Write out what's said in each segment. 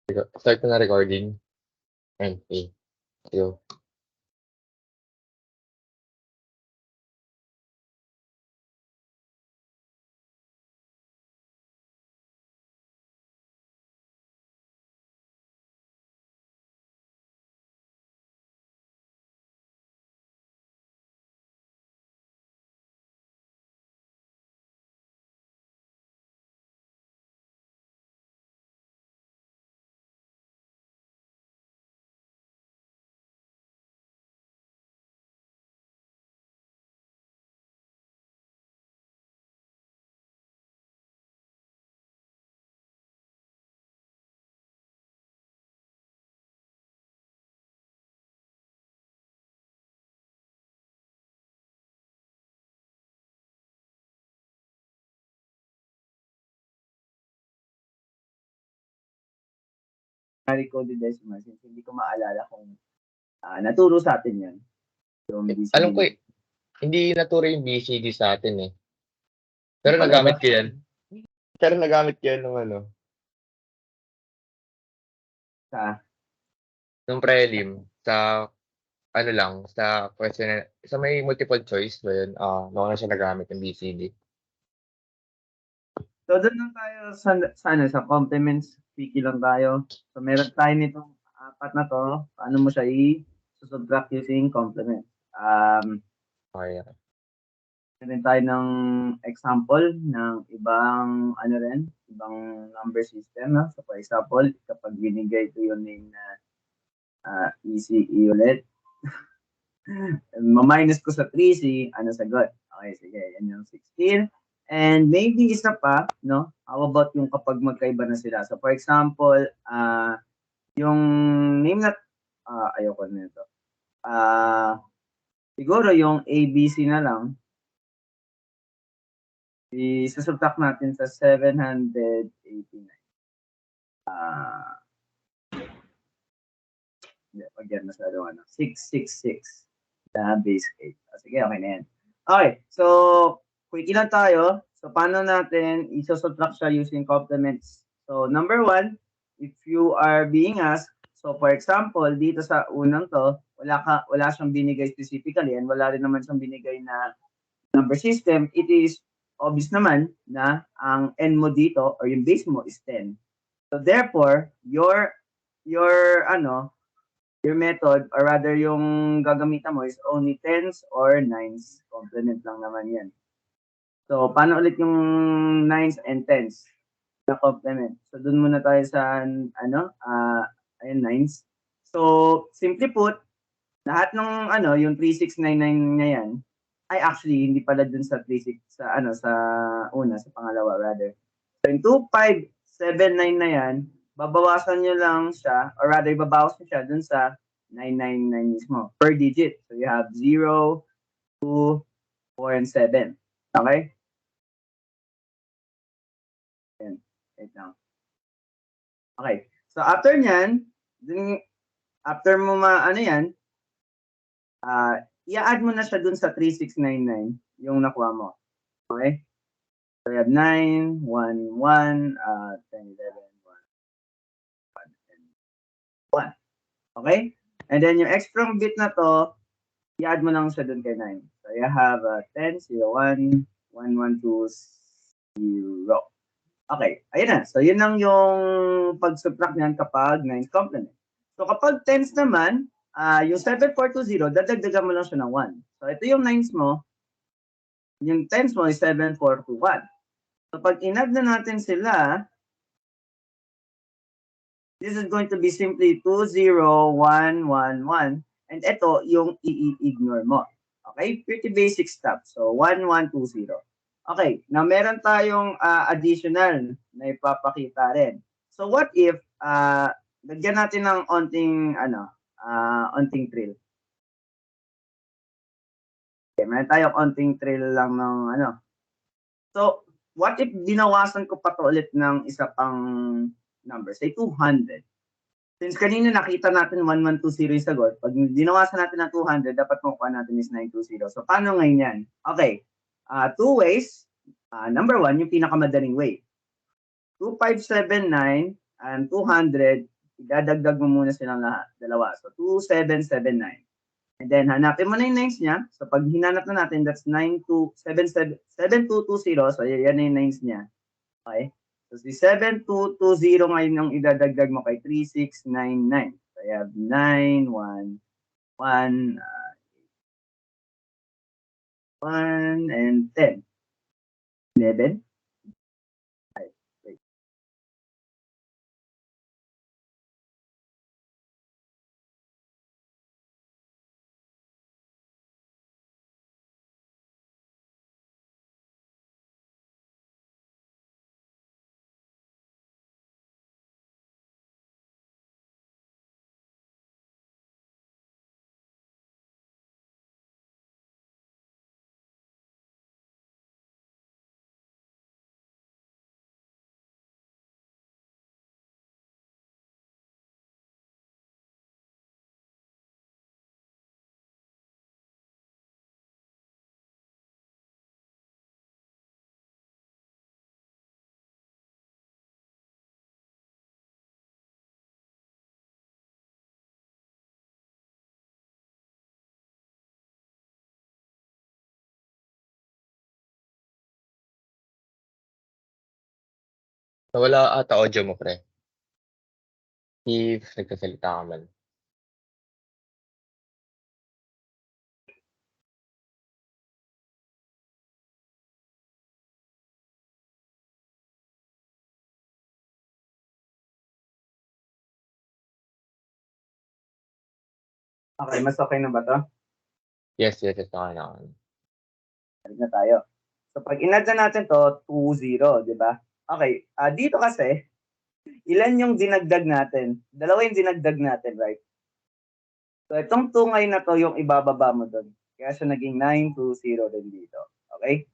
Start ko na recording. Okay. Yo. Recorded decimal since hindi ko maalala kung naturo sa atin yan. Yung BCD. Alam ko hindi naturo yung BCD sa atin eh. Pero Talaga? nagamit ko yan. Pero nagamit ko yan nung Sa? nung prelim. Sa ano lang, sa question, sa may multiple choice ba yun? Noon na siya nagamit yung BCD. So, doon lang tayo sa complements. Picky lang tayo. So, meron tayo nitong apat na to. Paano mo siya i-subtract using complement? Okay. Meron tayo ng example ng ibang ibang number system. No? So, for example, kapag binigay ito yung name na ECE ulit, ma-minus ko sa 3C, ano sagot? Okay, sige, yan yung 16. And maybe isa pa, no? How about yung kapag magkaiba na sila? So, for example, yung name na, ayoko na ito. Siguro yung ABC na lang, i-subtract natin sa 789. Again, masyado 666 na base 8. Sige, okay na yan. Okay, so, quick lang tayo. So, paano natin i-subtract siya using complements? So, number one, if you are being asked, so for example, dito sa unang to, wala siyang binigay specifically and wala rin naman siyang binigay na number system, it is obvious naman na ang n mo dito or yung base mo is 10. So, therefore, your method or rather yung gagamitan mo is only tens or nines. Complement lang naman yan. So, paano ulit yung nines and tens na complement? So, dun muna tayo sa, ayun, nines. So, simply put, lahat ng, yung 3699 na yan, ay actually, hindi pala dun sa 36, sa pangalawa rather. So, yung 2579 na yan, babawasan nyo lang siya, or rather, babawas nyo siya dun sa 999 mismo, per digit. So, you have 0, 2, 4, and 7. Okay? Yan. Wait lang. Okay. So, after nyan, after mo i-add mo na siya dun sa 3699, yung nakuha mo. Okay? So, we have 9, 1, 1, 10, 11, 1. Okay? And then, yung extra bit na to, i-add mo lang siya dun kay 9. So, you have 10, 0, 1, 1, 1, 2, 0. Okay, ayun na. So, yun lang yung pag-subtract niyan kapag 9's complement. So, kapag 10's naman, yung 7420, dadagdagan mo lang siya ng 1. So, ito yung 9's mo. Yung 10's mo is 7421. So, pag in-add na natin sila, this is going to be simply 20111. And ito yung i-ignore mo. Okay? Pretty basic stuff. So, 1120. Okay. Now, meron tayong additional na ipapakita rin. So, what if, lagyan natin ng onting trill. Okay, meron tayong onting trill lang ng So, what if binawasan ko pa to ulit ng isa pang number? Say 200. Since kanina nakita natin 1120 yung sagot, pag dinawasan natin ng 200, dapat makuha natin is 920. So, paano ngayon yan? Okay. Two ways. Number one, yung pinakamadaling way. 2579 and 200 idadagdag mo muna silang lahat, dalawa. So, 2779. And then, hanapin mo na yung nines niya. So, pag hinanap na natin, that's 7220. So, yan na yung nines niya. Okay? So, si 7220 ngayon yung idadagdag mo kay 3699. So, I have 9, 1, 1, 1, and 10. 11. Wait. Nawala ata audio mo, pre. If nagsasalita ka man. Okay, mas okay na ba to? Yes, yes, yes. Okay na. Balik na tayo. So, pag in-add na natin to, 20, di ba? Okay, dito kasi, ilan yung dinagdag natin? Dalawa yung dinagdag natin, right? So, itong 2 ngayon na to, yung ibababa mo doon. Kaya siya naging 920 din dito. Okay?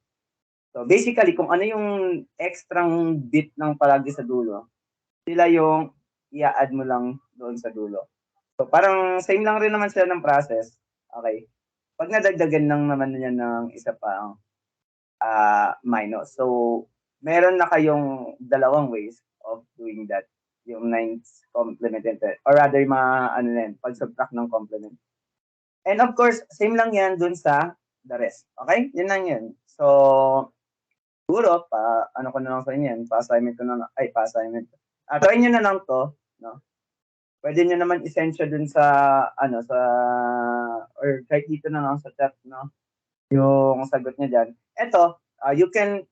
So, basically, kung ano yung extrang bit ng palagi sa dulo, sila yung i-add mo lang doon sa dulo. So, parang same lang rin naman sila ng process. Okay? Pag nadagdagan lang naman niya ng isa pang minus. So, meron na kayong dalawang ways of doing that. Yung nines complement or rather mga pag-subtract ng complement. And of course, same lang yan dun sa the rest. Okay? Yan lang yan. So, siguro, ano ko na lang sa inyo yan, pa-assignment ko na lang, pa-assignment. Try nyo na lang to, no? Pwede nyo naman i-send siya dun sa, or kahit dito na lang sa chat, no? Yung sagot niya dyan. Ito, you can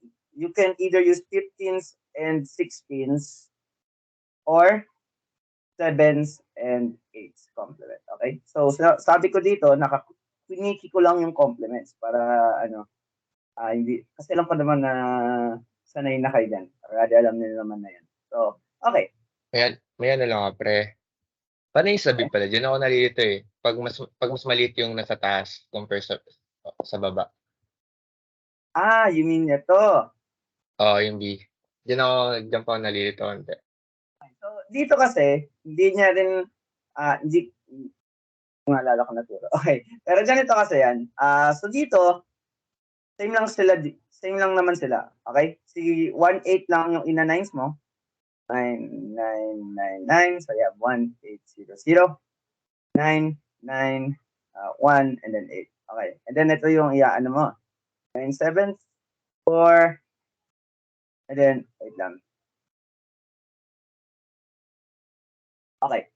either use 15s and 16s or 7s and 8s complement. Okay? So, sabi ko dito, piniki ko lang yung complements para hindi, kasi alam ko naman na sanay na kayo dyan. Already alam nila naman na yan. So, okay. May ano lang, pre. Paano yung sabi pala? Diyan ako nalilito eh. Pag mas maliit yung nasa taas compare sa baba. You mean ito. Oo, yung B. Diyan pa ako nalilito. So, dito kasi, hindi niya rin, hindi, kung naalala ko naturo. Okay. Pero ganito kasi yan. So, dito, same lang naman sila. Okay? Si 1-8 lang yung ina-nines mo. 9, 9, 9, 9. So, you have 1, 8, 0, 0. 9, 9, 1, and then 8. Okay. And then, ito yung iaano mo. 9, 7, 4, and then, wait lang. Okay.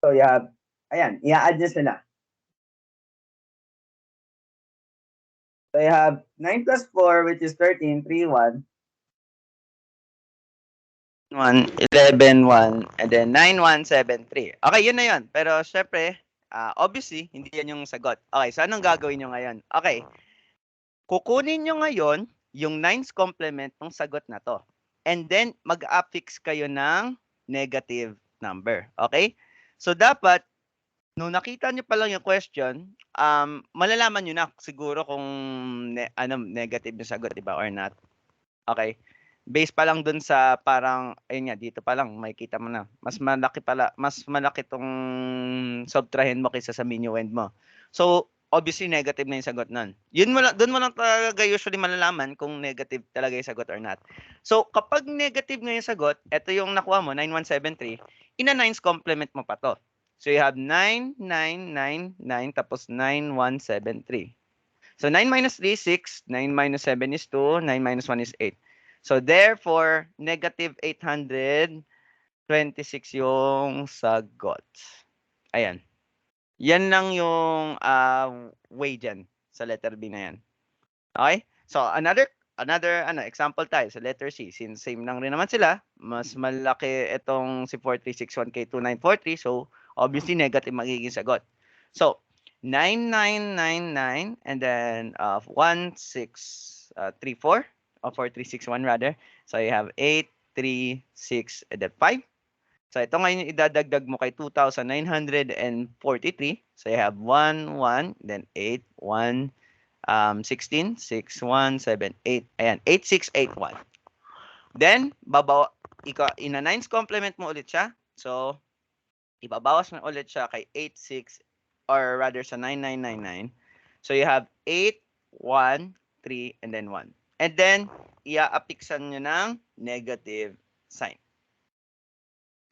So, you have, ayan, i-add nyo sila. So, you have 9 plus 4, which is 13, 3, 1. 1, 11, 1, and then 9, 1, 7, 3. Okay, yun na yun. Pero, syempre, obviously, hindi yan yung sagot. Okay, so anong gagawin nyo ngayon? Okay, kukunin nyo ngayon yung 9's complement ng sagot na to. And then, mag-affix kayo ng negative number. Okay? So, dapat, nung nakita nyo pa lang yung question, malalaman nyo na siguro kung negative yung sagot, diba, or not. Okay? Base pa lang dun sa parang, ayun nga, dito pa lang, makikita mo na. Mas malaki tong subtrahen mo kaysa sa minuend mo. So, obviously negative na yung sagot nun. Doon mo lang talaga usually malalaman kung negative talaga yung sagot or not. So, kapag negative nga yung sagot, ito yung nakuha mo, 9173, ina 9's complement mo pa to. So, you have 9999 tapos 9173. So, 9 minus 3, 6. 9 minus 7 is 2. 9 minus 1 is 8. So, therefore, negative 826 yung sagot. Ayan. Yan lang yung way dyan sa letter B na yan. Okay? So, another example tayo sa letter C. Since same lang rin naman sila, mas malaki itong si 4361 kay 2943. So, obviously, negative magiging sagot. So, 9999 and then 1634 or 4361 rather. So, you have 8, 3, 6, and then 5. So, ito ngayon yung idadagdag mo kay 2,943. So, you have 1, 1, then 8, 1, 16, 6, 1, 7, 8. Ayan, 8681. Then, ina 9's complement mo ulit siya. So, ibabawas mo ulit siya kay 86 or rather sa 9999. So, you have 8, 1, 3, and then 1. And then, ia-apiksan nyo ng negative sign.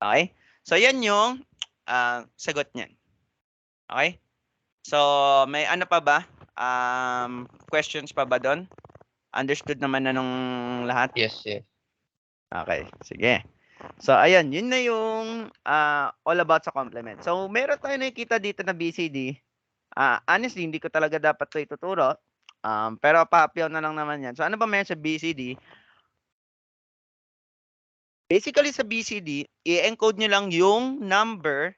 Okay? So, yan yung sagot niyan. Okay? So, may ano pa ba? Questions pa ba doon? Understood naman na nung lahat? Yes. Okay, sige. So, ayan, yun na yung all about sa complement. So, meron tayo nakikita dito na BCD. Honestly, hindi ko talaga dapat ito ituturo. Pero pa-appeal na lang naman yan. So, ano ba meron sa BCD? Basically, sa BCD, i-encode nyo lang yung number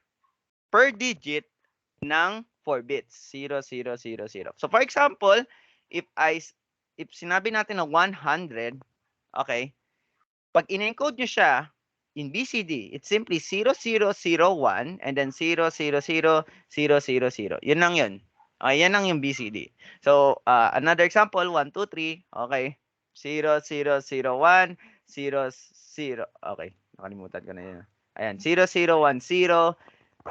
per digit ng 4 bits. 0, 0, 0, 0. So, for example, if sinabi natin na 100, okay, pag in-encode nyo siya in BCD, it's simply 0001 and then 0000000. Yun lang yun. Okay, yan lang yung BCD. So, another example, 1, 2, 3, okay, 0001, 00. Okay, nakalimutan ko na yun. Ayan, 0010,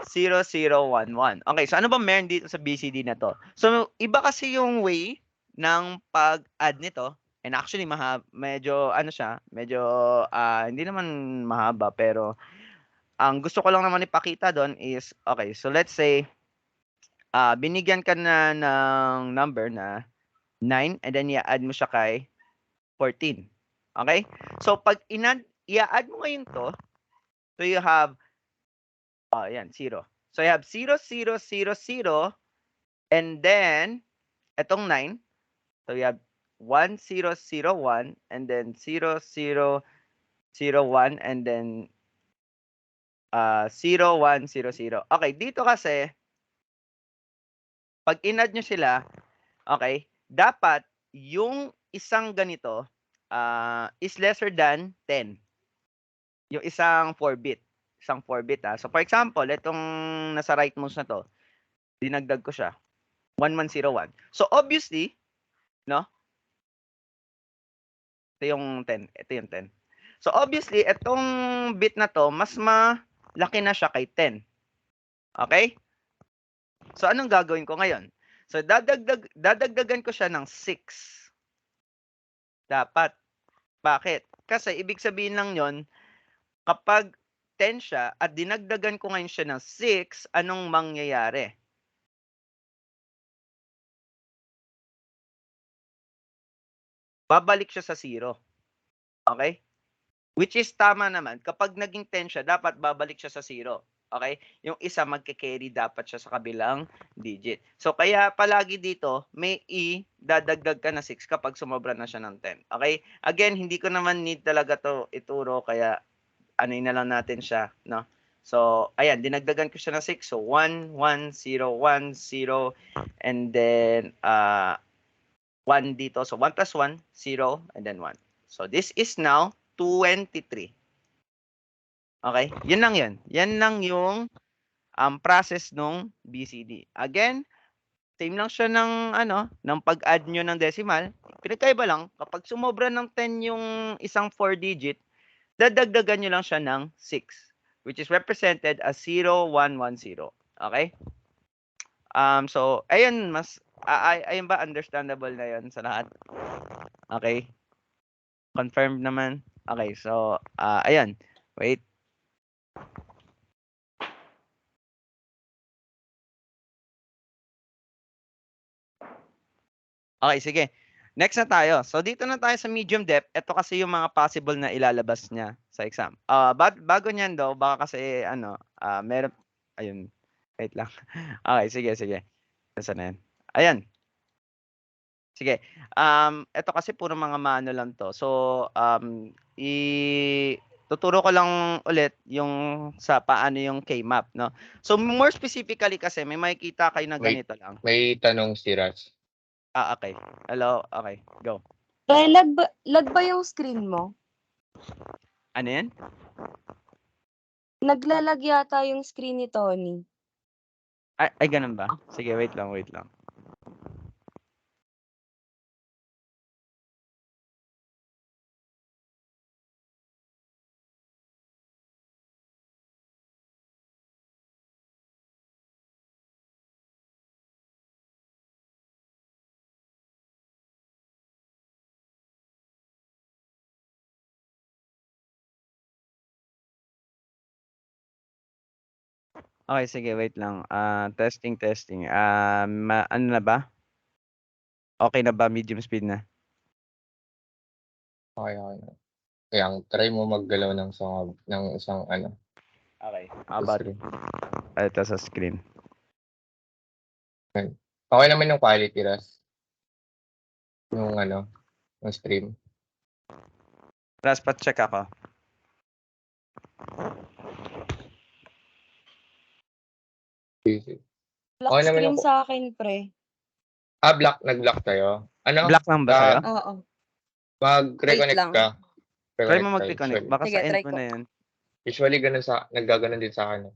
0011. Okay, so ano ba meron dito sa BCD na to? So, iba kasi yung way ng pag-add nito. And actually, medyo hindi naman mahaba, pero ang gusto ko lang naman ipakita doon is, okay, so let's say, binigyan ka na ng number na 9 and then i-add mo siya kay 14. Okay? So, pag i-add mo ngayon to, so you have, yan, 0. So, you have 0, 0, 0, 0, and then, etong 9, so you have 1, 0, 0, 1, and then 0, 0, 0, 1, and then 0, 1, 0, 0. Okay, dito kasi, pag in-add nyo sila, okay, dapat yung isang ganito is lesser than 10. Yung isang 4-bit. Isang 4-bit. So, for example, itong nasa rightmost na to, dinagdag ko siya. 1101. So, obviously, no? Ito yung 10. Ito yung 10. So, obviously, itong bit na to, mas malaki na siya kay 10. Okay? So, anong gagawin ko ngayon? So, dadagdagan ko siya ng 6. Dapat. Bakit? Kasi, ibig sabihin lang yon, kapag 10 siya at dinagdagan ko ngayon siya ng 6, anong mangyayari? Babalik siya sa 0. Okay? Which is tama naman. Kapag naging 10 siya, dapat babalik siya sa 0. Okay? Yung isa magke-carry dapat siya sa kabilang digit. So, kaya palagi dito, may dadagdag ka na 6 kapag sumobra na siya ng 10. Okay? Again, hindi ko naman need talaga to ituro, kaya ano'y na lang natin siya, no? So, ayan, dinagdagan ko siya ng 6. So, 1, 1, 0, 1, 0, and then 1 dito. So, 1 plus 1, 0, and then 1. So, this is now 23. Okay? Yun lang yun. Yan lang yung process nung BCD. Again, same lang siya ng ng pag-add nyo ng decimal. Pinagkaiba lang, kapag sumobra ng 10 yung isang 4 digit, dadagdagan nyo lang siya ng 6, which is represented as 0110. Okay? So, ayun, ayun ba, understandable na yun sa lahat? Okay. Confirmed naman. Okay, so, ayan. Wait. Okay, sige. Next na tayo. So, dito na tayo sa medium depth. Ito kasi yung mga possible na ilalabas niya sa exam. Bago niyan daw, baka kasi, meron, ayun, wait lang. Okay, sige. Nasaan na yan? Ayan. Sige. Ito kasi puro mga mano lang to. So, tuturo ko lang ulit yung sa paano yung K-map, no? So, more specifically kasi, may makikita kayo na Wait, ganito lang. may tanong si Ras. Okay. Hello? Okay, go. Lag ba yung screen mo? Ano yan? Naglalag yata yung screen ni Tony. Ay, ganun ba? Sige, wait lang. Okay, sige, wait lang. Testing. Ano na ba? Okay na ba? Medium speed na? Okay. Kaya try mo maggalaw ng isang Okay. How about screen. ito sa screen? Okay naman yung quality, Ras. Yung yung stream. Last pa check ako. Easy. Black Okay naman screen yung sa akin, pre. nag-block tayo. Ano? Black lang ba sa'yo? Oo. Mag-reconnect Wait lang. ka. Try mo Reconnect ka mag-reconnect. usually. Baka Sige, sa end try mo ko. na yan. Usually naggaganon din sa akin.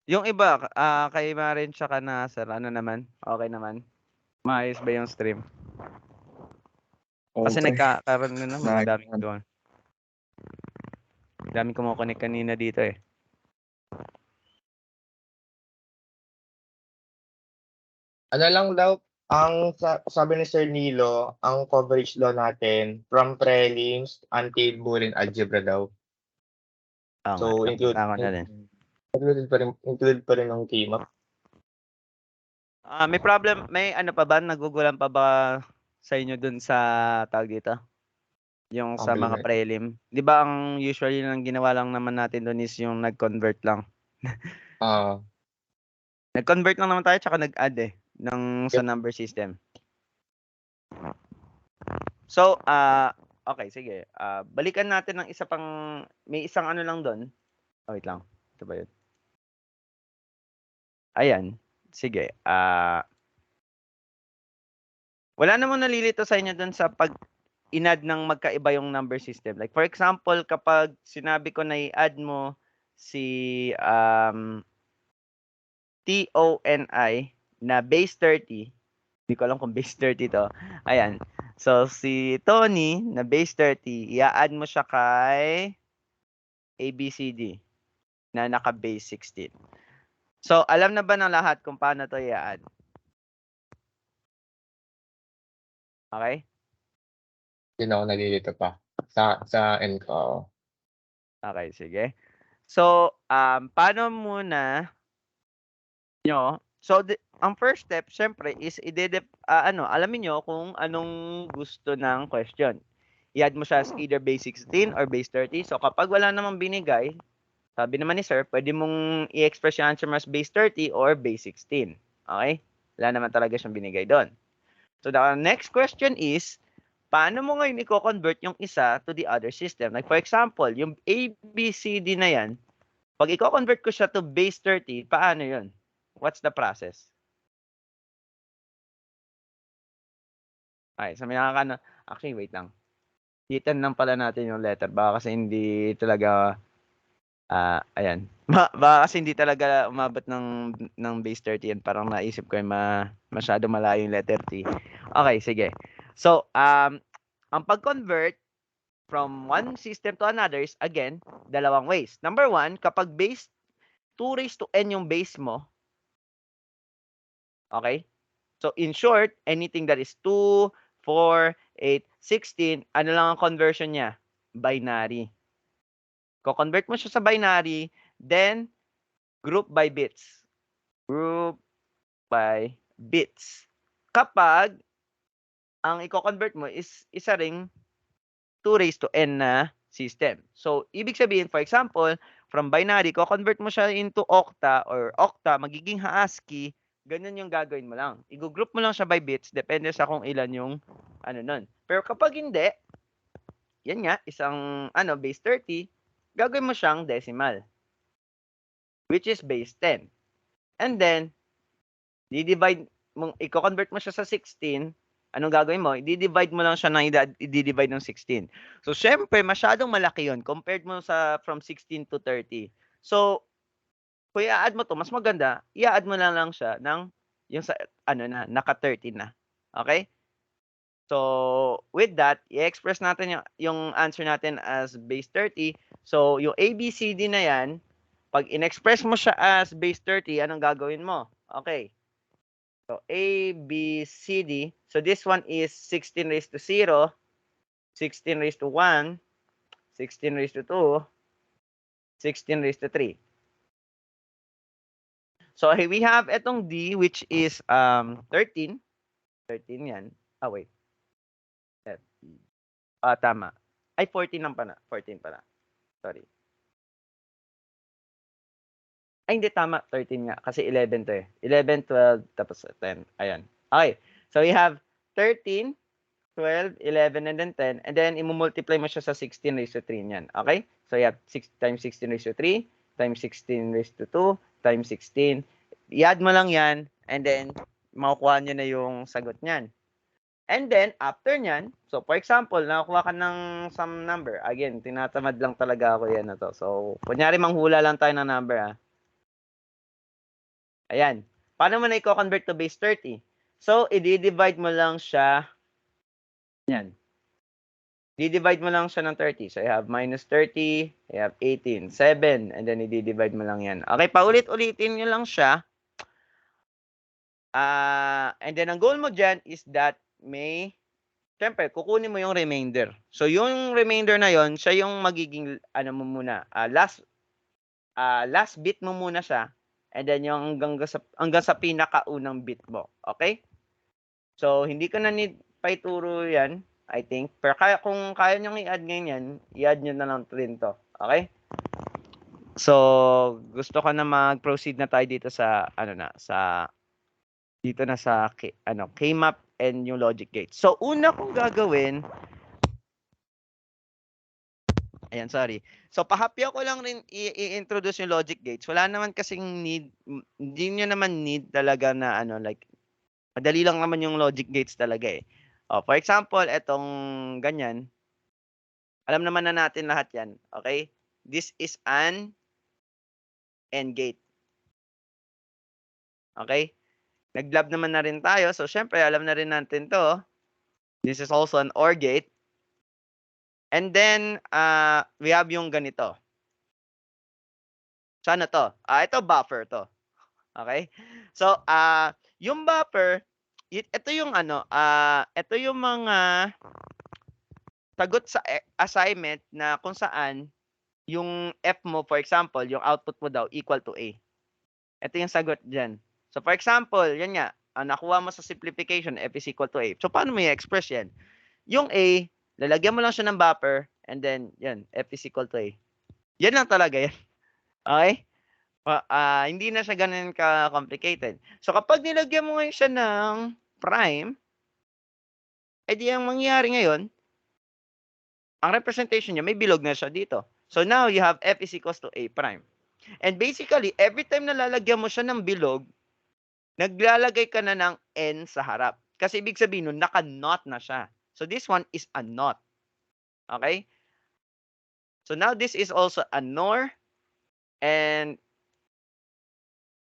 Yung iba, kay Marin tsaka Nasser, ano naman? Okay naman? Maayos ba yung stream? Kasi nagkakaroon na naman, daming doon. Daming kumukonek kanina dito eh. Ano lang daw, sabi ni Sir Nilo, ang coverage daw natin from prelims until Boolean algebra daw. Oo So, nga, nakita ko na din. include pa rin ng K-map. May ano pa ba, nagugulan pa ba sa inyo dun sa tawag dito? Yung sa mga Complement. prelim. 'Di ba ang usually nang ginawa lang naman natin doon is yung nag-convert lang. Nag-convert lang naman tayo tsaka nag-add sa number system. So, okay, sige. Balikan natin ng isa pang, may isang ano lang doon. Wait lang. Ito ba yun? Ayan. Sige. Wala namang nalilito sa inyo doon sa pag in-add ng magkaiba yung number system. Like for example, kapag sinabi ko na i-add mo si TONI na base 30, hindi ko alam kung base 30 to. Ayan. So, si Tony na base 30, i-add mo siya kay ABCD na naka-base 16. So, alam na ba ng lahat kung paano to i-add? Okay? Hindi na ako nalilito pa. Sa end ko. Okay, sige. So, paano muna nyo? So, ang first step, syempre, is alamin nyo kung anong gusto ng question. I-add mo siya as either base 16 or base 30. So, kapag wala namang binigay, sabi naman ni sir, pwede mong i-express yung answer mo as base 30 or base 16. Okay? Wala naman talaga siyang binigay doon. So, the next question is, paano mo ngayon i-convert yung isa to the other system? Like, for example, yung ABCD na yan, pag i-convert ko siya to base 30, paano yun? What's the process? Okay, so may actually, wait lang. Hitan lang pala natin yung letter. Baka kasi hindi talaga, ayan. Baka kasi hindi talaga umabot ng base 30 yan. Parang naisip ko yung masyado malayo yung letter T. Okay, sige. So, ang pag-convert from one system to another is, again, dalawang ways. Number one, kapag base 2 raised to n yung base mo, Okay? So, in short, anything that is 2, 4, 8, 16, ano lang ang conversion niya? Binary. Ko-convert mo siya sa binary, then group by bits. Group by bits. Kapag ang i-convert mo is isa ring 2 raised to n na system. So, ibig sabihin, for example, from binary, ko-convert mo siya into octa or octa, magiging ASCII, ganyan yung gagawin mo lang. I-group mo lang siya by bits, depende sa kung ilan yung ano nun. Pero kapag hindi, yan nga, isang base 30, gagawin mo siyang decimal, which is base 10. And then, i-convert mo siya sa 16, anong gagawin mo? I-divide mo lang siya ng i-divide ng 16. So, syempre, masyadong malaki yun compared mo sa from 16 to 30. So, kung i-add mo to, mas maganda, i-add mo lang siya ng yung sa, naka 30 na. Okay? So, with that, i-express natin yung answer natin as base 30. So, yung ABCD na yan, pag in-express mo siya as base 30, anong gagawin mo? Okay. So, A, B, C, D. So, this one is 16 raised to 0, 16 raised to 1, 16 raised to 2, 16 raised to 3. So, here we have itong D, which is 13. 13 yan. Ah, wait. Tama. Ay, 14 lang pala. 14 pala. Sorry. Ay, hindi tama. 13 nga. Kasi 11 to eh. 11, 12, tapos 10. Ayan. Okay. So, we have 13, 12, 11, and then 10. And then, i-multiply mo siya sa 16 raised to 3 niyan. Okay? So, you have 6 times 16 raised to 3, times 16 raised to 2, times 16. I-add mo lang yan. And then, makukuha nyo na yung sagot niyan. And then, after nyan, so for example, nakakuha ka ng some number. Again, tinatamad lang talaga ako yan na to. So, kunyari manghula lang tayo ng number. Ayan. Paano mo na i-convert to base 30? So, i-divide mo lang siya. Yan. I-divide mo lang siya ng 30. So, you have minus 30, you have 18, 7, and then i-divide mo lang yan. Okay, paulit-ulitin nyo lang siya. And then, ang goal mo dyan is that siyempre, kukunin mo yung remainder. So, yung remainder na yon, siya yung magiging, mo muna, last bit mo muna siya, and then yung hanggang sa pinakaunang bit mo. Okay? So, hindi ko na need pa ituro yan, I think. Pero kung kaya nyo i-add ngayon yan, i-add nyo na lang rin to. Okay? So, gusto ko na mag-proceed na tayo dito sa, dito na sa, K-map and yung logic gate. So, una kong gagawin, ayan, sorry. So, pahapya ko lang rin i-introduce yung logic gates. Wala naman kasing need, hindi nyo naman need talaga na, madali lang naman yung logic gates talaga eh. For example, etong ganyan, alam naman na natin lahat yan. Okay? This is an AND gate. Okay? Nag-lab naman na rin tayo. So, syempre, alam na rin natin to. This is also an OR gate. And then, we have yung ganito. So, ano to? Ito, buffer to. Okay? So, yung buffer, ito yung ito yung mga sagot sa assignment na kung saan yung F mo, for example, yung output mo daw equal to A. Ito yung sagot dyan. So, for example, yan nga, nakuha mo sa simplification, F is equal to A. So, paano mo i-express yan? Yung A, lalagyan mo lang siya ng buffer, and then, yan, F is equal to A. Yan lang talaga yan. Okay? Hindi na siya ganun ka-complicated. So, kapag nilagyan mo ngayon siya ng prime, edi ang mangyayari ngayon, ang representation niya, may bilog na siya dito. So, now, you have F is equals to A prime. And basically, every time na lalagyan mo siya ng bilog, naglalagay ka na ng N sa harap. Kasi ibig sabihin nun, naka-not na siya. So, this one is a not. Okay? So, now this is also a NOR. And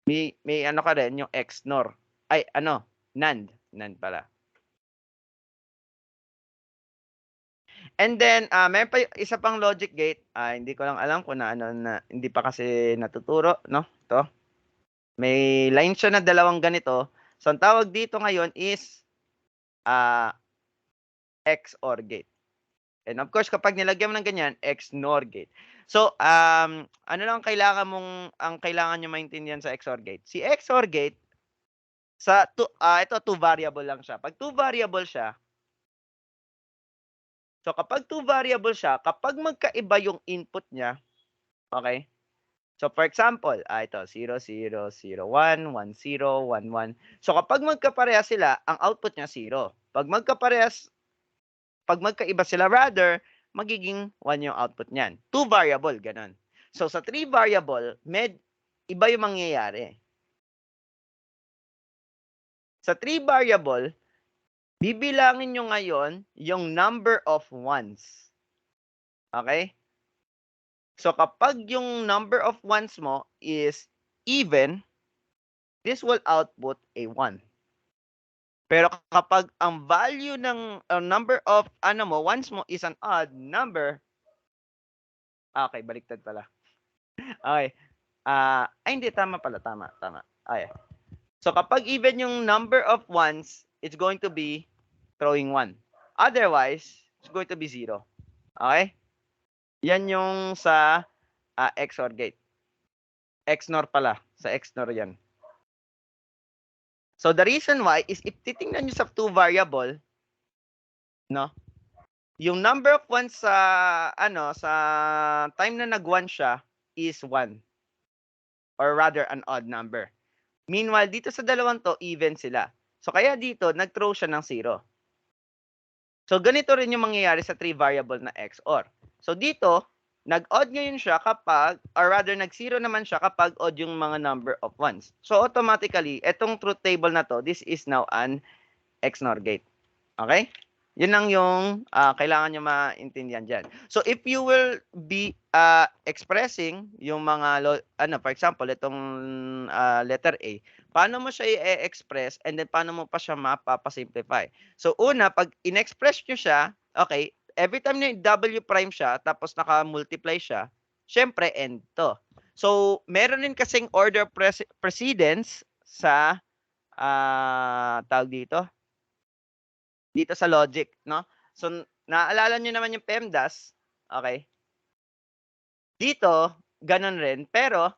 may ka rin, yung XNOR. Ay, NAND. NAND pala. And then, may pa isa pang logic gate. Hindi ko lang alam kung na hindi pa kasi natuturo, no? To. May line siya na dalawang ganito. So, ang tawag dito ngayon is XOR gate. And of course, kapag nilagyan mo ng ganyan, XNOR gate. So, ano lang kailangan nyo maintindihan sa XOR gate? Si XOR gate, ito 2 variable lang siya. Pag 2 variable siya, so kapag 2 variable siya, kapag magkaiba yung input niya, okay? So, for example, ito, 0, 0, 0, 1, 1, 0, 1, 1. So, kapag magkapareha sila, ang output niya 0. Pag magkaiba sila, rather, magiging 1 yung output niyan. 2 variable, ganun. So, sa 3 variable, iba yung mangyayari. Sa 3 variable, bibilangin nyo ngayon yung number of ones. Okay? So, kapag yung number of ones mo is even, this will output a 1. Pero kapag ang value ng number of ones mo is an odd number, okay, baliktad pala. Okay. Hindi, tama pala. Tama. Okay. So, kapag even yung number of ones, it's going to be throwing 1. Otherwise, it's going to be 0. Okay? Yan yung sa XOR gate. XNOR pala. Sa XNOR yan. So, the reason why is if titingnan nyo sa 2 variable, no? Yung number of ones sa time na nag-1 siya is 1. Or rather, an odd number. Meanwhile, dito sa dalawang to, even sila. So, kaya dito, nag-throw siya ng 0. So, ganito rin yung mangyayari sa 3 variable na XOR. So, dito, nag-odd ngayon siya kapag, or rather, nag-0 naman siya kapag odd yung mga number of ones. So, automatically, etong truth table na to, this is now an XNOR gate. Okay? Yun lang yung kailangan nyo maintindihan dyan. So, if you will be expressing yung mga, for example, itong letter A, paano mo siya i-express and then paano mo pa siya mapapasimplify? So, una, pag in-express nyo siya, okay, every time na W prime siya, tapos naka-multiply siya, syempre, end to. So, meron din kasing order precedence sa, tawag dito sa logic, no? So, naaalala nyo naman yung PEMDAS, okay? Dito, ganun rin, pero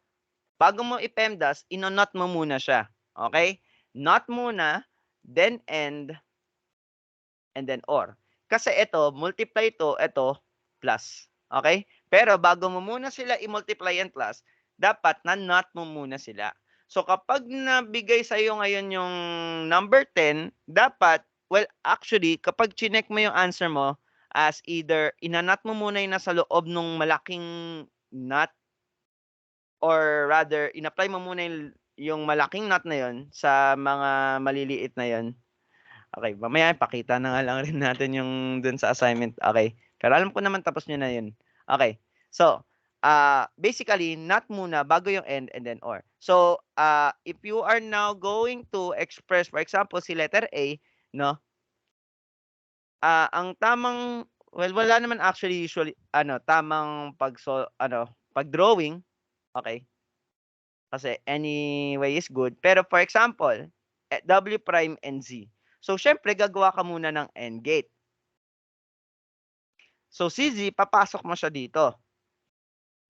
bago mo i-PEMDAS, ino-not mo muna siya, okay? Not muna, then end, and then OR. Kasi ito, multiply ito, plus, okay? Pero bago mo muna sila i-multiply and plus, dapat na-not mo muna sila. So, kapag nabigay sa'yo ngayon yung number 10, dapat, well, actually, kapag chinek mo yung answer mo, as either inanat mo muna yung nasa loob ng malaking nut, or rather, in-apply mo muna yung malaking nut na yun sa mga maliliit na yun. Okay, mamaya pakita na nga lang rin natin yung dun sa assignment. Okay, pero alam ko naman tapos nyo na yun. Okay, so, basically, not muna, bago yung end, and then or. So, if you are now going to express, for example, si letter A, no? Ang tamang, well, wala naman actually usually, tamang pag-drawing, okay? Kasi anyway is good. Pero for example, W prime and Z. So, syempre, gagawa ka muna ng AND gate. So, si Z, papasok mo siya dito.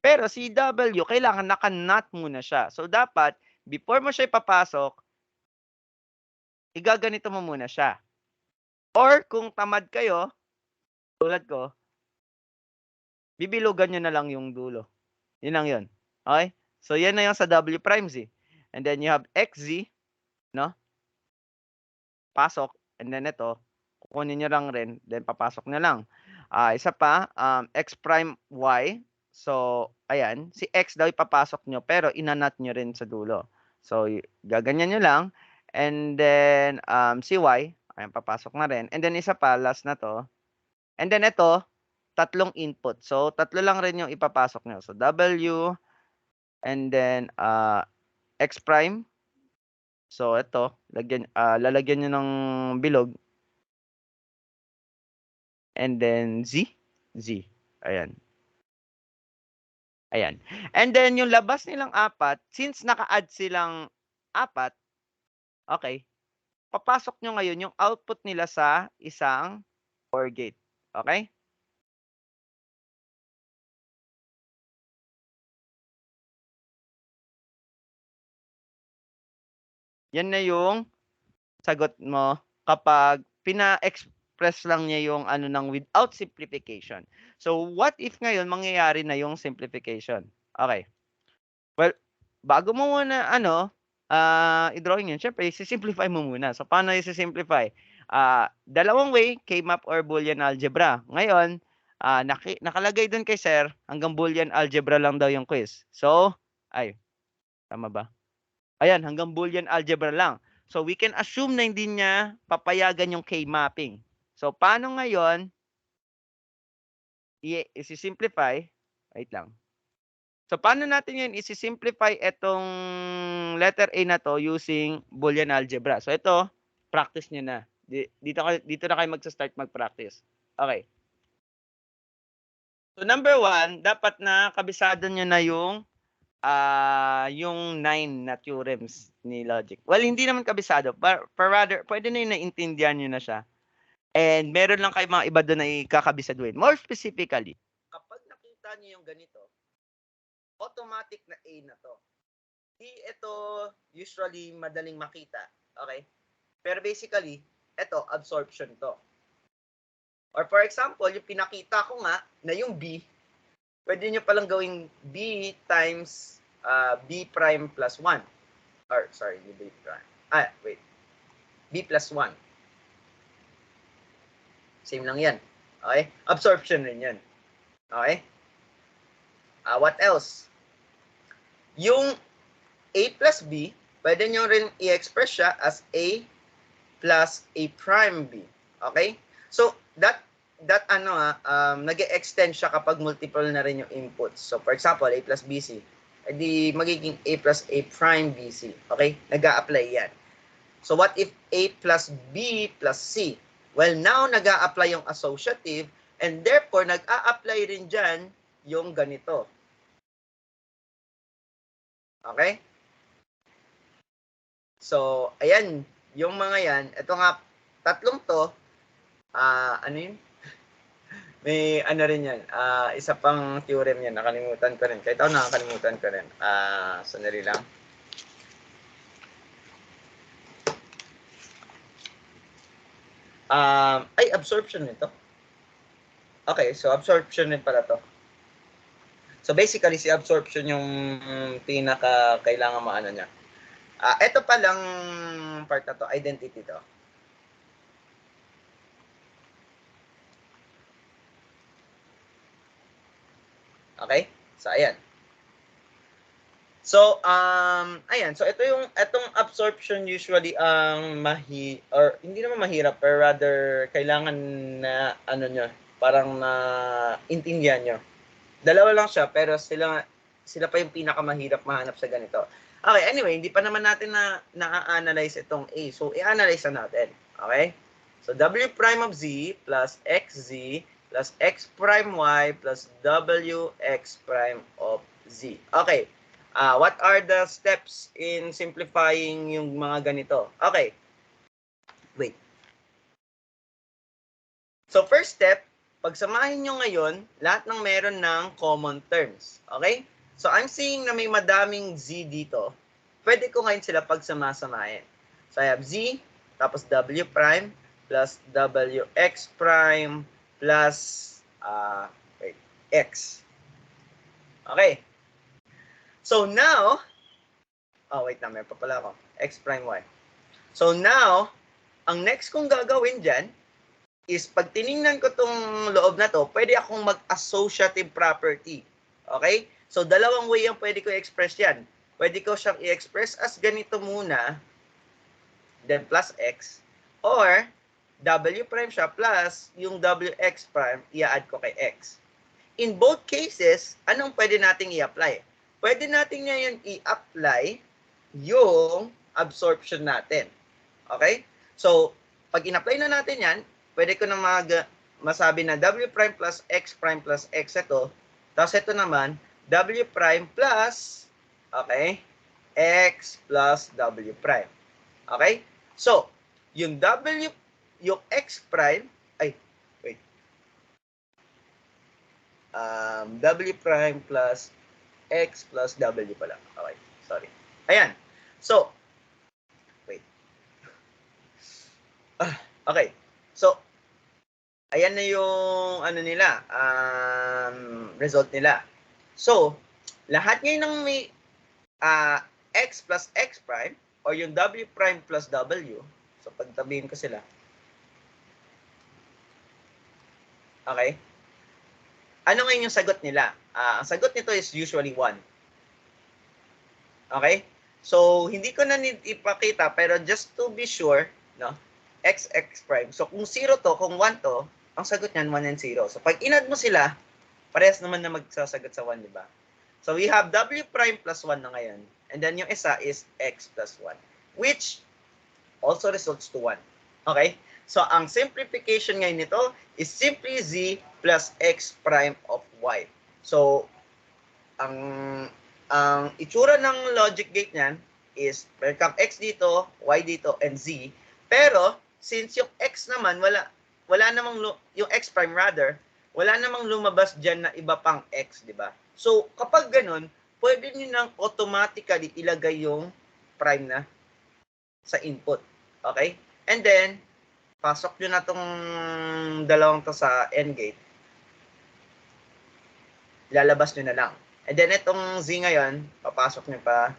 Pero si W, kailangan naka-not muna siya. So, dapat, before mo siya ipapasok, igaganito mo muna siya. Or, kung tamad kayo, tulad ko, bibilugan nyo na lang yung dulo. Yun lang yun. Okay? So, yan na yung sa W prime Z. And then, you have XZ, no? Pasok. And then, ito, kukunin nyo lang rin. Then, papasok nyo lang. Isa pa, X prime Y. So, ayan. Si X daw ipapasok nyo, pero inanat nyo rin sa dulo. So, gaganyan nyo lang. And then, si Y, ayan, papasok na rin. And then, isa pa, last na to. And then, ito, tatlong input. So, tatlo lang rin yung ipapasok nyo. So, W, and then, X prime. So, ito, lalagyan nyo ng bilog. And then, Z. Ayan. Ayan. And then, yung labas nilang 4, since naka-add silang 4, okay, papasok nyo ngayon yung output nila sa isang OR gate. Okay? Yan na yung sagot mo kapag pina-express lang niya yung ano ng without simplification. So, what if ngayon mangyayari na yung simplification? Okay. Well, bago mo muna i-drawing yun, syempre i-simplify mo muna. So, paano i-simplify? Dalawang way, K-map or Boolean algebra. Ngayon, nakalagay dun kay sir, hanggang Boolean algebra lang daw yung quiz. So, tama ba? Ayan, hanggang Boolean algebra lang. So, we can assume na hindi niya papayagan yung K-mapping. So, paano ngayon i-simplify? Wait lang. So, paano natin yun isi-simplify itong letter A na to using Boolean algebra? So, ito, practice nyo na. Dito na kayo magsa-start mag-practice. Okay. So, number 1, dapat na kabisado nyo na yung 9 na theorems ni logic. Well, hindi naman kabisado, but rather, pwede na yung naintindihan nyo na siya. And meron lang kayo mga iba doon na ikakabisaduhin. More specifically, kapag nakita nyo yung ganito, automatic na A na to. Di ito usually madaling makita. Okay? Pero basically, ito, absorption to. Or for example, yung pinakita ko nga na yung B, pwede nyo palang gawing B times B prime plus 1. Or, sorry, B prime. B plus 1. Same lang yan. Okay? Absorption rin yan. Okay? What else? Yung A plus B, pwede nyo rin i-express siya as A plus A prime B. Okay? So, nag-extend siya kapag multiple na rin yung inputs. So, for example, A plus BC, edi magiging A plus A prime BC. Okay? Nag-a-apply yan. So, what if A plus B plus C? Well, now, nag-a-apply yung associative and therefore, nag-a-apply rin dyan yung ganito. Okay? So, ayan, yung mga yan, ito nga, tatlong to, ano yun? May ano rin yan, isa pang theorem yan, nakalimutan ko rin. Kahit ako nakakalimutan ko rin. Sandali lang. Absorption nito. Okay, so absorption din pala to. So basically, si absorption yung pinaka kailangan maano niya. Ito pa lang part na to, identity to. Okay? So, ayan. So, ayan. So, itong absorption usually ang hindi naman mahirap, pero rather, kailangan na, parang na intindihan nyo. Dalawa lang siya, pero sila pa yung pinakamahirap mahanap sa ganito. Okay, anyway, hindi pa naman natin na-analyze itong A. So, i-analyze na natin. Okay? So, W prime of Z plus XZ plus X prime Y plus WX prime of Z. Okay. What are the steps in simplifying yung mga ganito? Okay. Wait. So, first step, pagsamahin nyo ngayon, lahat ng meron ng common terms. Okay? So, I'm seeing na may madaming Z dito. Pwede ko ngayon sila pagsama-samahin. So, I have Z, tapos W prime, plus WX prime, plus, X. Okay. So, now, wait na, may pa pala ako. X prime Y. So, now, ang next kong gagawin dyan, is pag tiningnan ko tong loob na to, pwede akong mag-associative property. Okay? So, dalawang way yung pwede ko i-express yan. Pwede ko siyang i-express as ganito muna, then plus X, or W prime siya plus yung WX prime, i-add ko kay X. In both cases, anong pwede nating i-apply? Pwede nating ngayon i-apply yung absorption natin. Okay? So, pag in-apply na natin yan, pwede ko na masabi na W prime plus X ito. Tapos ito naman, W prime plus, okay, X plus W prime. Okay? So, yung W, yung X prime, W prime plus X plus W pala. Okay, sorry. Ayan. So, wait. Okay. So, ayan na yung ano nila, result nila. So, lahat ngayon ng may X plus X prime or yung W prime plus W. So, pagtabihin ko sila. Okay? Ano ngayon yung sagot nila? Ang sagot nito is usually 1. Okay? So, hindi ko na need ipakita, pero just to be sure, no? X prime. So, kung 0 to, kung 1 to, ang sagot niyan 1 and 0. So, pag inad mo sila, parehas naman na magsasagot sa 1, di ba? So, we have W prime plus 1 na ngayon. And then, yung isa is X plus 1, which also results to 1. Okay? So, ang simplification ngayon nito is simply Z plus X prime of Y. So, ang itsura ng logic gate niyan is meron kang X dito, Y dito, and Z. Pero, since yung X naman, wala namang, yung X prime rather, wala namang lumabas dyan na iba pang X, di ba? So, kapag ganun, pwede nyo nang automatically ilagay yung prime na sa input. Okay? And then, pasok nyo na tong dalawang to sa AND gate. Lalabas nyo na lang. And then, itong Z ngayon, papasok nyo pa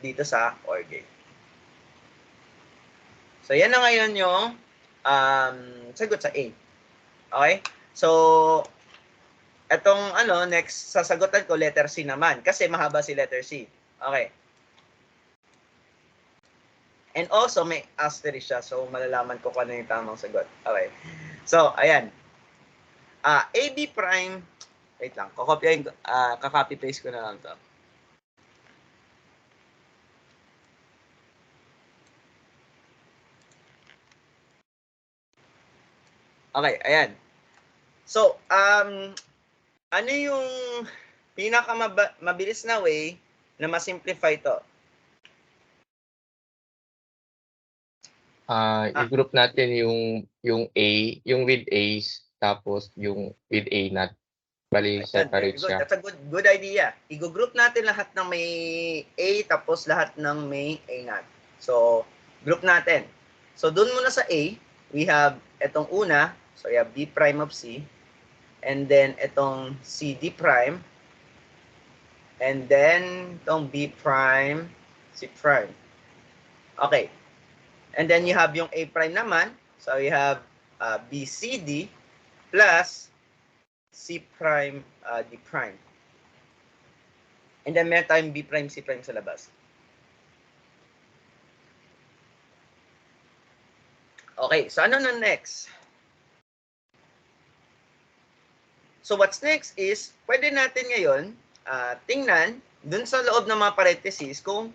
dito sa OR gate. So, yan na ngayon yung sagot sa A. Okay? So, itong next sasagutan ko, letter C naman. Kasi mahaba si letter C. Okay. And also, may asterisk siya. So, malalaman ko kung ano yung tamang sagot. Okay. So, ayan. AB prime, wait lang. Kakopy paste ko na lang to. Okay, ayan. So, ano yung pinakamabilis na way na ma-simplify to? I-group natin yung A, yung with A's, tapos yung with A not. Bali, separate siya. That's a good idea. I-group natin lahat ng may A tapos lahat ng may A not. So, group natin. So, dun muna sa A, we have etong una. So, we have B prime of C. And then, etong CD prime. And then, itong B prime, C prime. Okay. And then, you have yung A prime naman. So, you have BCD plus C prime, D prime. And then, meron tayong B prime, C prime sa labas. Okay. So, ano na next? So, what's next is, pwede natin ngayon tingnan dun sa loob ng mga parentheses kung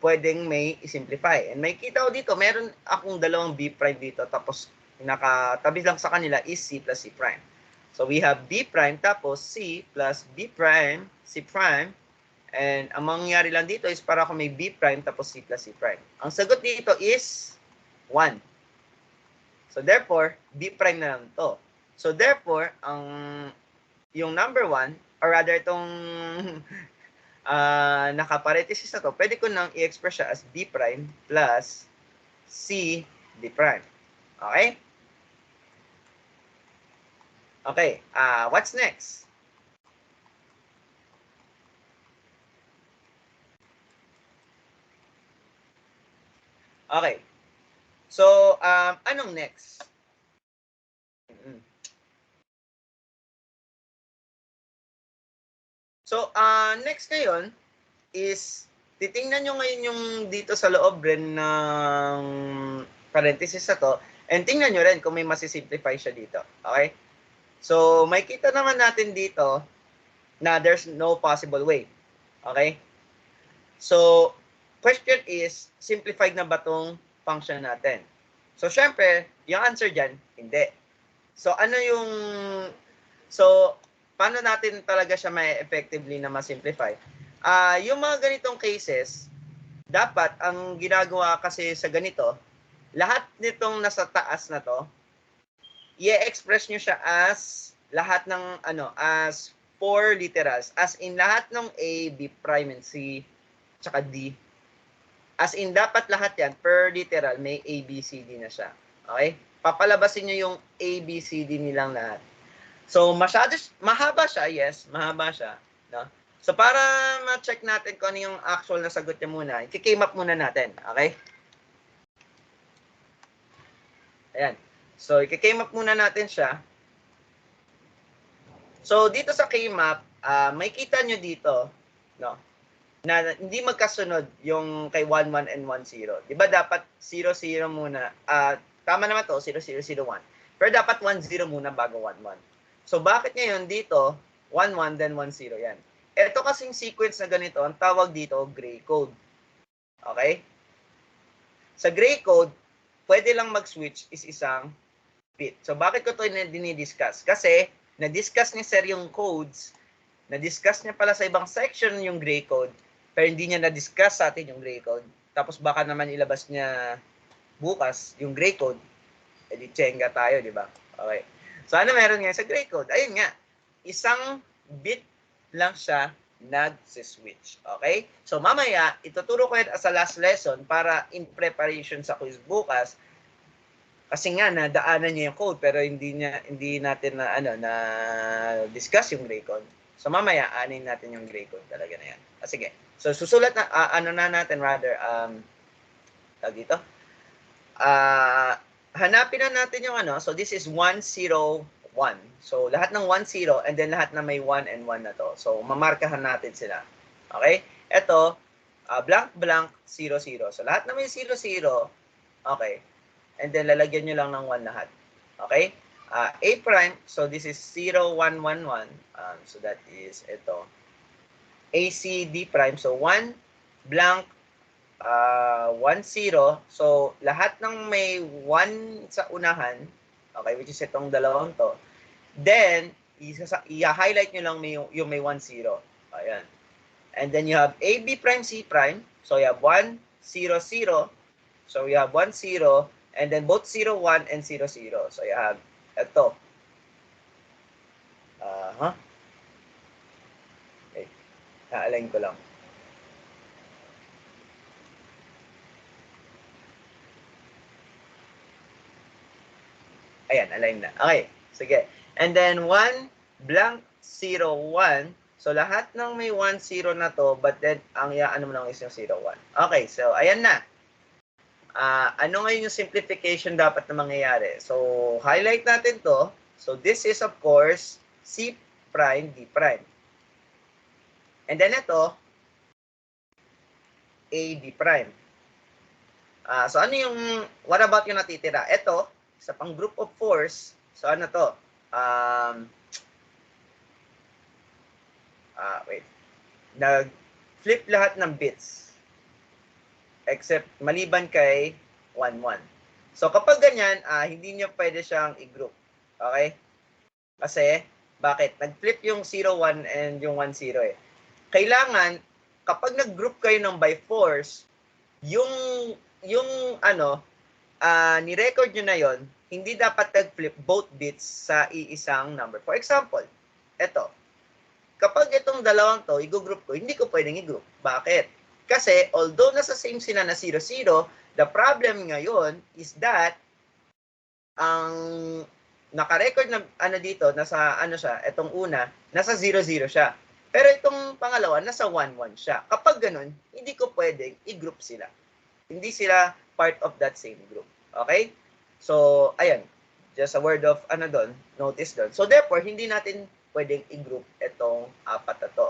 pwedeng may i-simplify. And may kita ko dito, meron akong dalawang B prime dito, tapos nakatabi lang sa kanila is C plus C prime. So, we have B prime, tapos C plus B prime, C prime. And ang mangyayari lang dito is para kung may B prime, tapos C plus C prime. Ang sagot dito is 1. So, therefore, B prime na lang to. So, therefore, yung number 1, or rather itong nakaparenthesis na to, pwede ko nang i-express siya as B prime plus C D prime. Okay? Okay, what's next? Okay. So, anong next? So, next ngayon is titingnan nyo ngayon yung dito sa loob rin ng parenthesis na to and tingnan nyo rin kung may masisimplify siya dito. Okay? So, may kita naman natin dito na there's no possible way. Okay? So, question is, simplified na ba tong function natin? So, syempre, yung answer dyan, hindi. So, paano natin talaga siya may effectively na ma-simplify? Yung mga ganitong cases, dapat ang ginagawa kasi sa ganito lahat nitong nasa taas na to, i-express nyo siya as lahat ng as 4 literals. As in lahat ng A, B prime, and C, tsaka D. As in dapat lahat yan, per literal, may A, B, C, D na siya. Okay? Papalabasin nyo yung A, B, C, D nilang lahat. So, mahaba siya, yes, mahaba siya. No? So, para ma-check natin kung ano yung actual na sagot niya muna, i-came up muna natin. Okay? Ayan. So, i-came up muna natin siya. So, dito sa K-map, may kita nyo dito, no, na hindi magkasunod yung kay 1, 1, and 1, 0. Diba dapat 0, 0 muna? Tama naman to, 0, 0, 0, 1. Pero dapat 1, 0 muna bago 1, 1. So, bakit ngayon dito, 1, 1, then 1, 0 yan? Ito kasing sequence na ganito, ang tawag dito, gray code. Okay? Sa gray code, pwede lang mag-switch is isang bit. So, bakit ko ito dinidiscuss? Kasi, na-discuss ni Sir yung codes, na-discuss niya pala sa ibang section yung gray code, pero hindi niya na-discuss sa atin yung gray code. Tapos baka naman ilabas niya bukas yung gray code, edi tsenga tayo, di ba? Okay. So, ano meron nga sa gray code? Ayun nga, isang bit lang siya nag-switch. Okay? So, mamaya, ituturo ko yan as a last lesson para in preparation sa quiz bukas. Kasi nga nadaanan niya yung code pero hindi natin na discuss yung gray code. So mamaya anin natin yung gray code talaga na yan. Sige. So susulat na natin rather tawag dito. Hanapin na natin yung so this is 1, 0, 1. So lahat ng 1, 0 and then lahat na may 1 and 1 na to. So mamarkahan natin sila. Okay? Ito blank blank 0, 0. So lahat na may 0, 0. Okay. And then, lalagyan nyo lang ng 1 lahat. Okay? A prime, so this is 0, 1, 1, 1. So that is ito. AC, D prime, so 1, blank, 1, 0. So, lahat ng may 1 sa unahan, okay, which is itong dalawang to, then, i-highlight nyo lang yung may 1, 0. Ayan. And then, you have A, B prime, C prime. So, you have 1, 0, 0. So, you have 1, 0. And then both 0, 1 and 0, 0. So you have ito. Okay. Na-align ko lang. Ayan, align na. Okay. Sige. And then 1, blank, 0, 1. So lahat ng may 1, 0 na to, but then ang ano mo lang is yung 0, 1. Okay. So ayan na. Ano ngayon yung simplification dapat na mangyayari? So, highlight natin to. So, this is of course C prime, D prime. And then ito, A, D prime. So, ano yung, what about yung natitira? Ito, sa pang group of fours, so ano to? Wait. Nag-flip lahat ng bits. Except maliban kay 1, 1. So kapag ganyan, hindi niyo pwede siyang i-group. Okay? Kasi, bakit? Nag-flip yung 0, 1 and yung 1, 0 eh. Kailangan, kapag nag-group kayo ng by force, yung ni-record nyo na yon, hindi dapat nag-flip both bits sa iisang number. For example, ito. Kapag itong dalawang to, i-group ko, hindi ko pwedeng i-group. Bakit? Kasi, although nasa same sila na 0, 0, the problem ngayon is that ang naka-record na dito, nasa siya, itong una, nasa 0, 0 siya. Pero itong pangalawa, nasa 1, 1 siya. Kapag ganun, hindi ko pwedeng i-group sila. Hindi sila part of that same group. Okay? So, ayan. Just a word of, notice doon. So, therefore, hindi natin pwedeng i-group itong apat na to.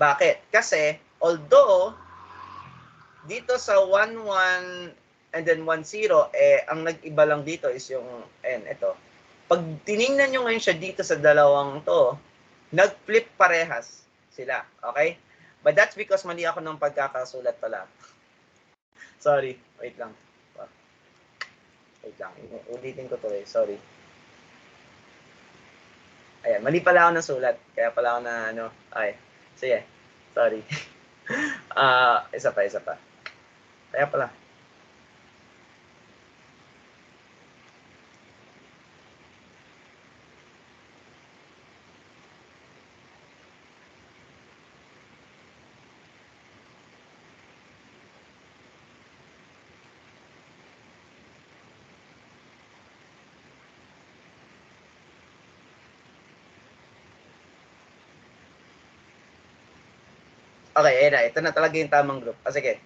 Bakit? Kasi, although, dito sa 1, 1, and then 1, 0, ang nag-iba lang dito is yung, ito. Pag tiningnan nyo ngayon siya dito sa dalawang to, nag-flip parehas sila. Okay? But that's because mali ako ng pagkakasulat pala. Sorry. Wait lang. Wait lang. Ulitin ko to eh. Sorry. Ayan. Mali pala ako ng sulat. Kaya pala ako na Sige. Sorry. Isa pa. Kaya pala. Okay, ayun na. Ito na talaga yung tamang group. O sige,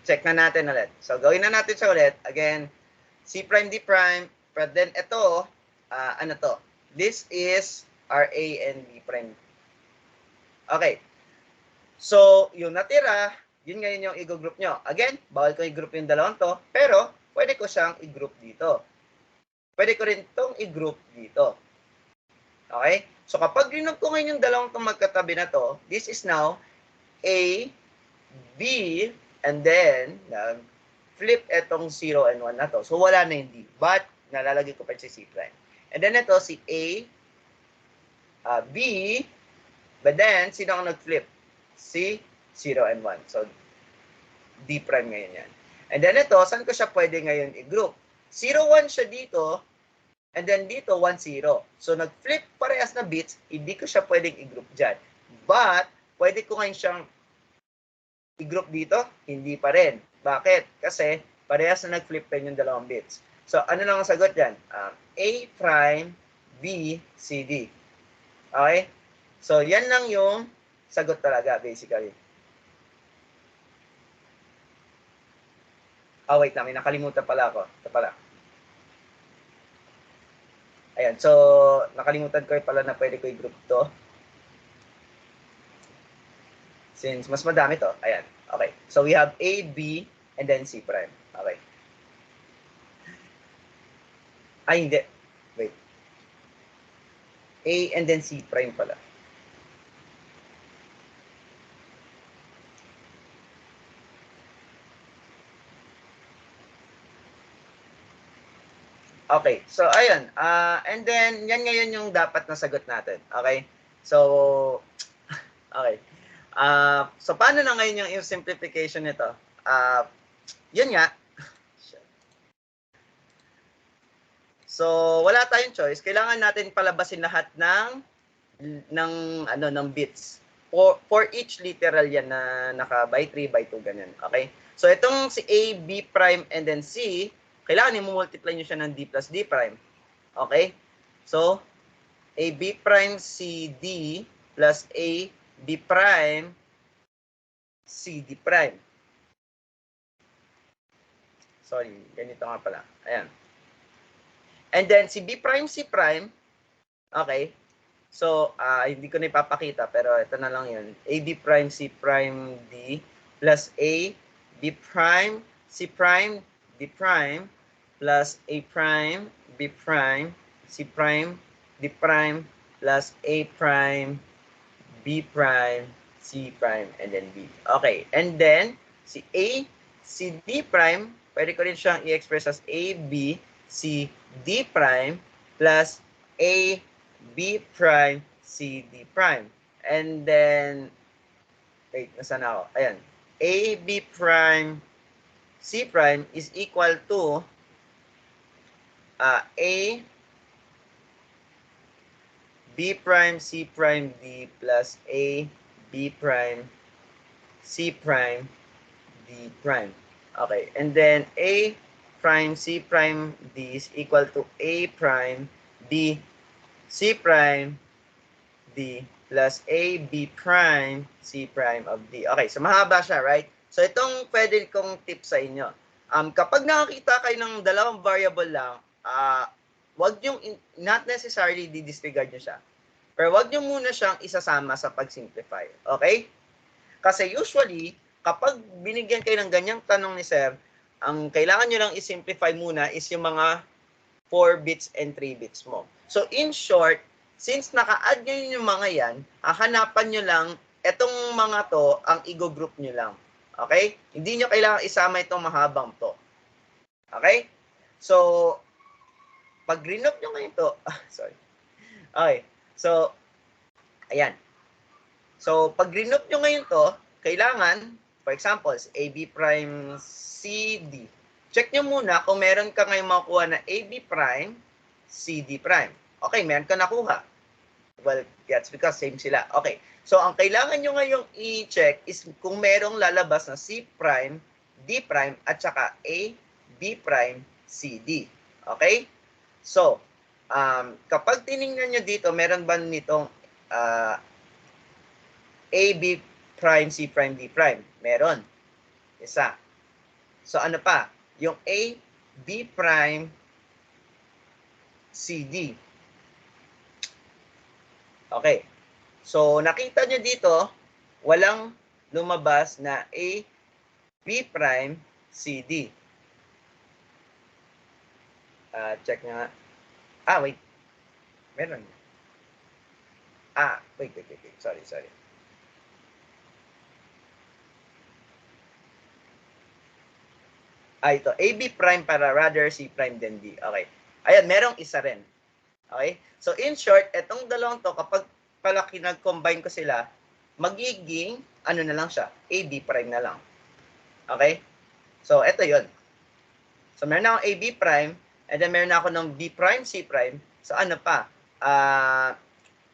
check na natin ulit. So, gawin na natin siya ulit. Again, C prime, D prime. But then, ito, ano to? This is our A and B prime. Okay. So, yung natira, yun ngayon yung i-group nyo. Again, bawal ko i-group yung dalawang to, pero pwede ko siyang i-group dito. Pwede ko rin itong i-group dito. Okay? So, kapag rinag ko ngayon yung dalawang itong magkatabi na to, this is now A, B, and then, flip itong 0 and 1 na to. So, wala na yung D. But, nalalagay ko pa si C prime. And then ito, si A, B, but then, sino ang nag-flip? Si 0 and 1. So, D prime ngayon yan. And then ito, saan ko siya pwede ngayon i-group? 0, 1 siya dito, and then dito, 1, 0. So, nag-flip parehas na bits, hindi ko siya pwedeng i-group dyan. But, pwede ko ngayon siyang i-group dito, hindi pa rin. Bakit? Kasi, parehas na nag-flip rin yung dalawang bits. So, ano lang ang sagot dyan? A prime, B, C, D. Okay? So, yan lang yung sagot talaga, basically. Wait na, may nakalimutan pala ako. Ito pala. Ayan, so, nakalimutan ko pala na pwede ko i-group to. Since mas madami to. Ayan, okay. So, we have A, B, and then C prime. Okay. Ay, hindi. Wait. A and then C prime pala. Okay, so ayun. And then, yan ngayon yung dapat na sagot natin. Okay? So, okay. So, paano na ngayon yung simplification nito? Yun nga. So, wala tayong choice. Kailangan natin palabasin lahat ng bits. For each literal yan na naka by 3, by 2, ganyan. Okay? So, itong si A, B prime, and then C, kailangan i-multiply nyo siya ng D plus D prime. Okay? So, A, B prime, C, D, plus A, B prime, C, D prime. Sorry, ganito nga pala. Ayan. And then, si B prime, C prime, okay? So, hindi ko na ipapakita, pero ito na lang yun. A, B prime, C prime, D, plus A, B prime, C prime, D prime, plus A prime, B prime, C prime, D prime, plus A prime, B prime, C prime, and then B. Okay, and then, si A, si D prime, pwede ko rin siyang i-express as A, B, C, D prime, plus A, B prime, C, D prime. And then, wait, nasaan ako? Ayan. A, B prime, C prime is equal to A, B prime, C prime, D plus A, B prime, C prime, D prime. Okay, and then A prime, C prime, D is equal to A prime, B, C prime, D plus A, B prime, C prime of D. Okay, so mahaba siya, right? So itong pwede kong tip sa inyo. Kapag nakakita kayo ng dalawang variable lang, wag yung not necessarily di-disregard nyo siya. Pero wag nyo muna siyang isasama sa pag-simplify. Okay? Kasi usually, kapag binigyan kayo ng ganyang tanong ni Sir, ang kailangan nyo lang i-simplify muna is yung mga 4 bits and 3 bits mo. So in short, since naka-add nyo yung mga yan, hahanapan nyo lang etong mga to, ang i-group nyo lang. Okay? Hindi nyo kailangan isama itong mahabang to. Okay? So, pag group nyo ngayon to, sorry. Okay. So, ayan. So, pag group nyo ngayon to, kailangan, for example, AB prime CD. Check nyo muna kung meron ka ngayon makuha na AB prime, CD prime. Okay, meron ka nakuha. Well, that's because same sila. Okay. So, ang kailangan nyo ngayong i-check is kung merong lalabas na C prime, D prime, at saka A, B prime, CD. Okay? So, kapag tinignan nyo dito, meron ba nitong A, B prime, C prime, D prime. Meron. Isa. So ano pa? Yung A, B prime, C, D. Okay. So nakita nyo dito, walang lumabas na A, B prime, C, D. Check nga. Wait. Meron. Wait. Sorry. Ito. AB prime para rather C prime than D. Okay. Ayan, merong isa rin. Okay? So, in short, etong dalawang to, kapag pala kinag-combine ko sila, magiging, ano na lang siya, AB prime na lang. Okay? So, ito yun. So, meron akong AB prime, and then meron ako ng B prime, C prime. So, ano pa?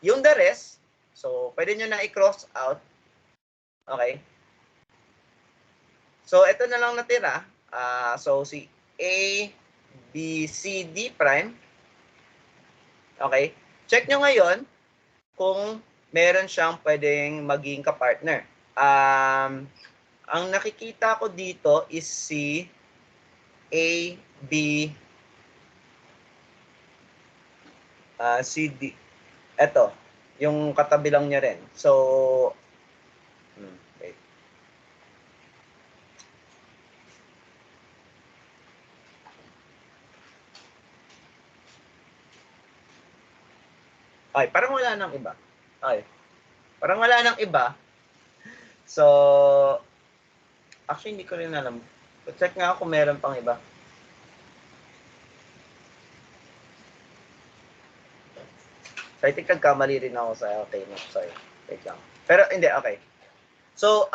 Yung the rest, so, pwede nyo na i-cross out. Okay? So, ito na lang natira. So, si A, B, C, D prime. Okay? Check nyo ngayon kung meron siyang pwedeng maging kapartner. Ang nakikita ko dito is si A, B, C, D. Ito, yung katabi lang niya rin. So, wait. Ay, parang wala nang iba. Okay. Parang wala nang iba. So, actually, hindi ko rin alam. Check nga kung meron pang iba. So, I think nagkamali rin ako sa no, sorry. Wait lang. Pero, hindi, okay. So,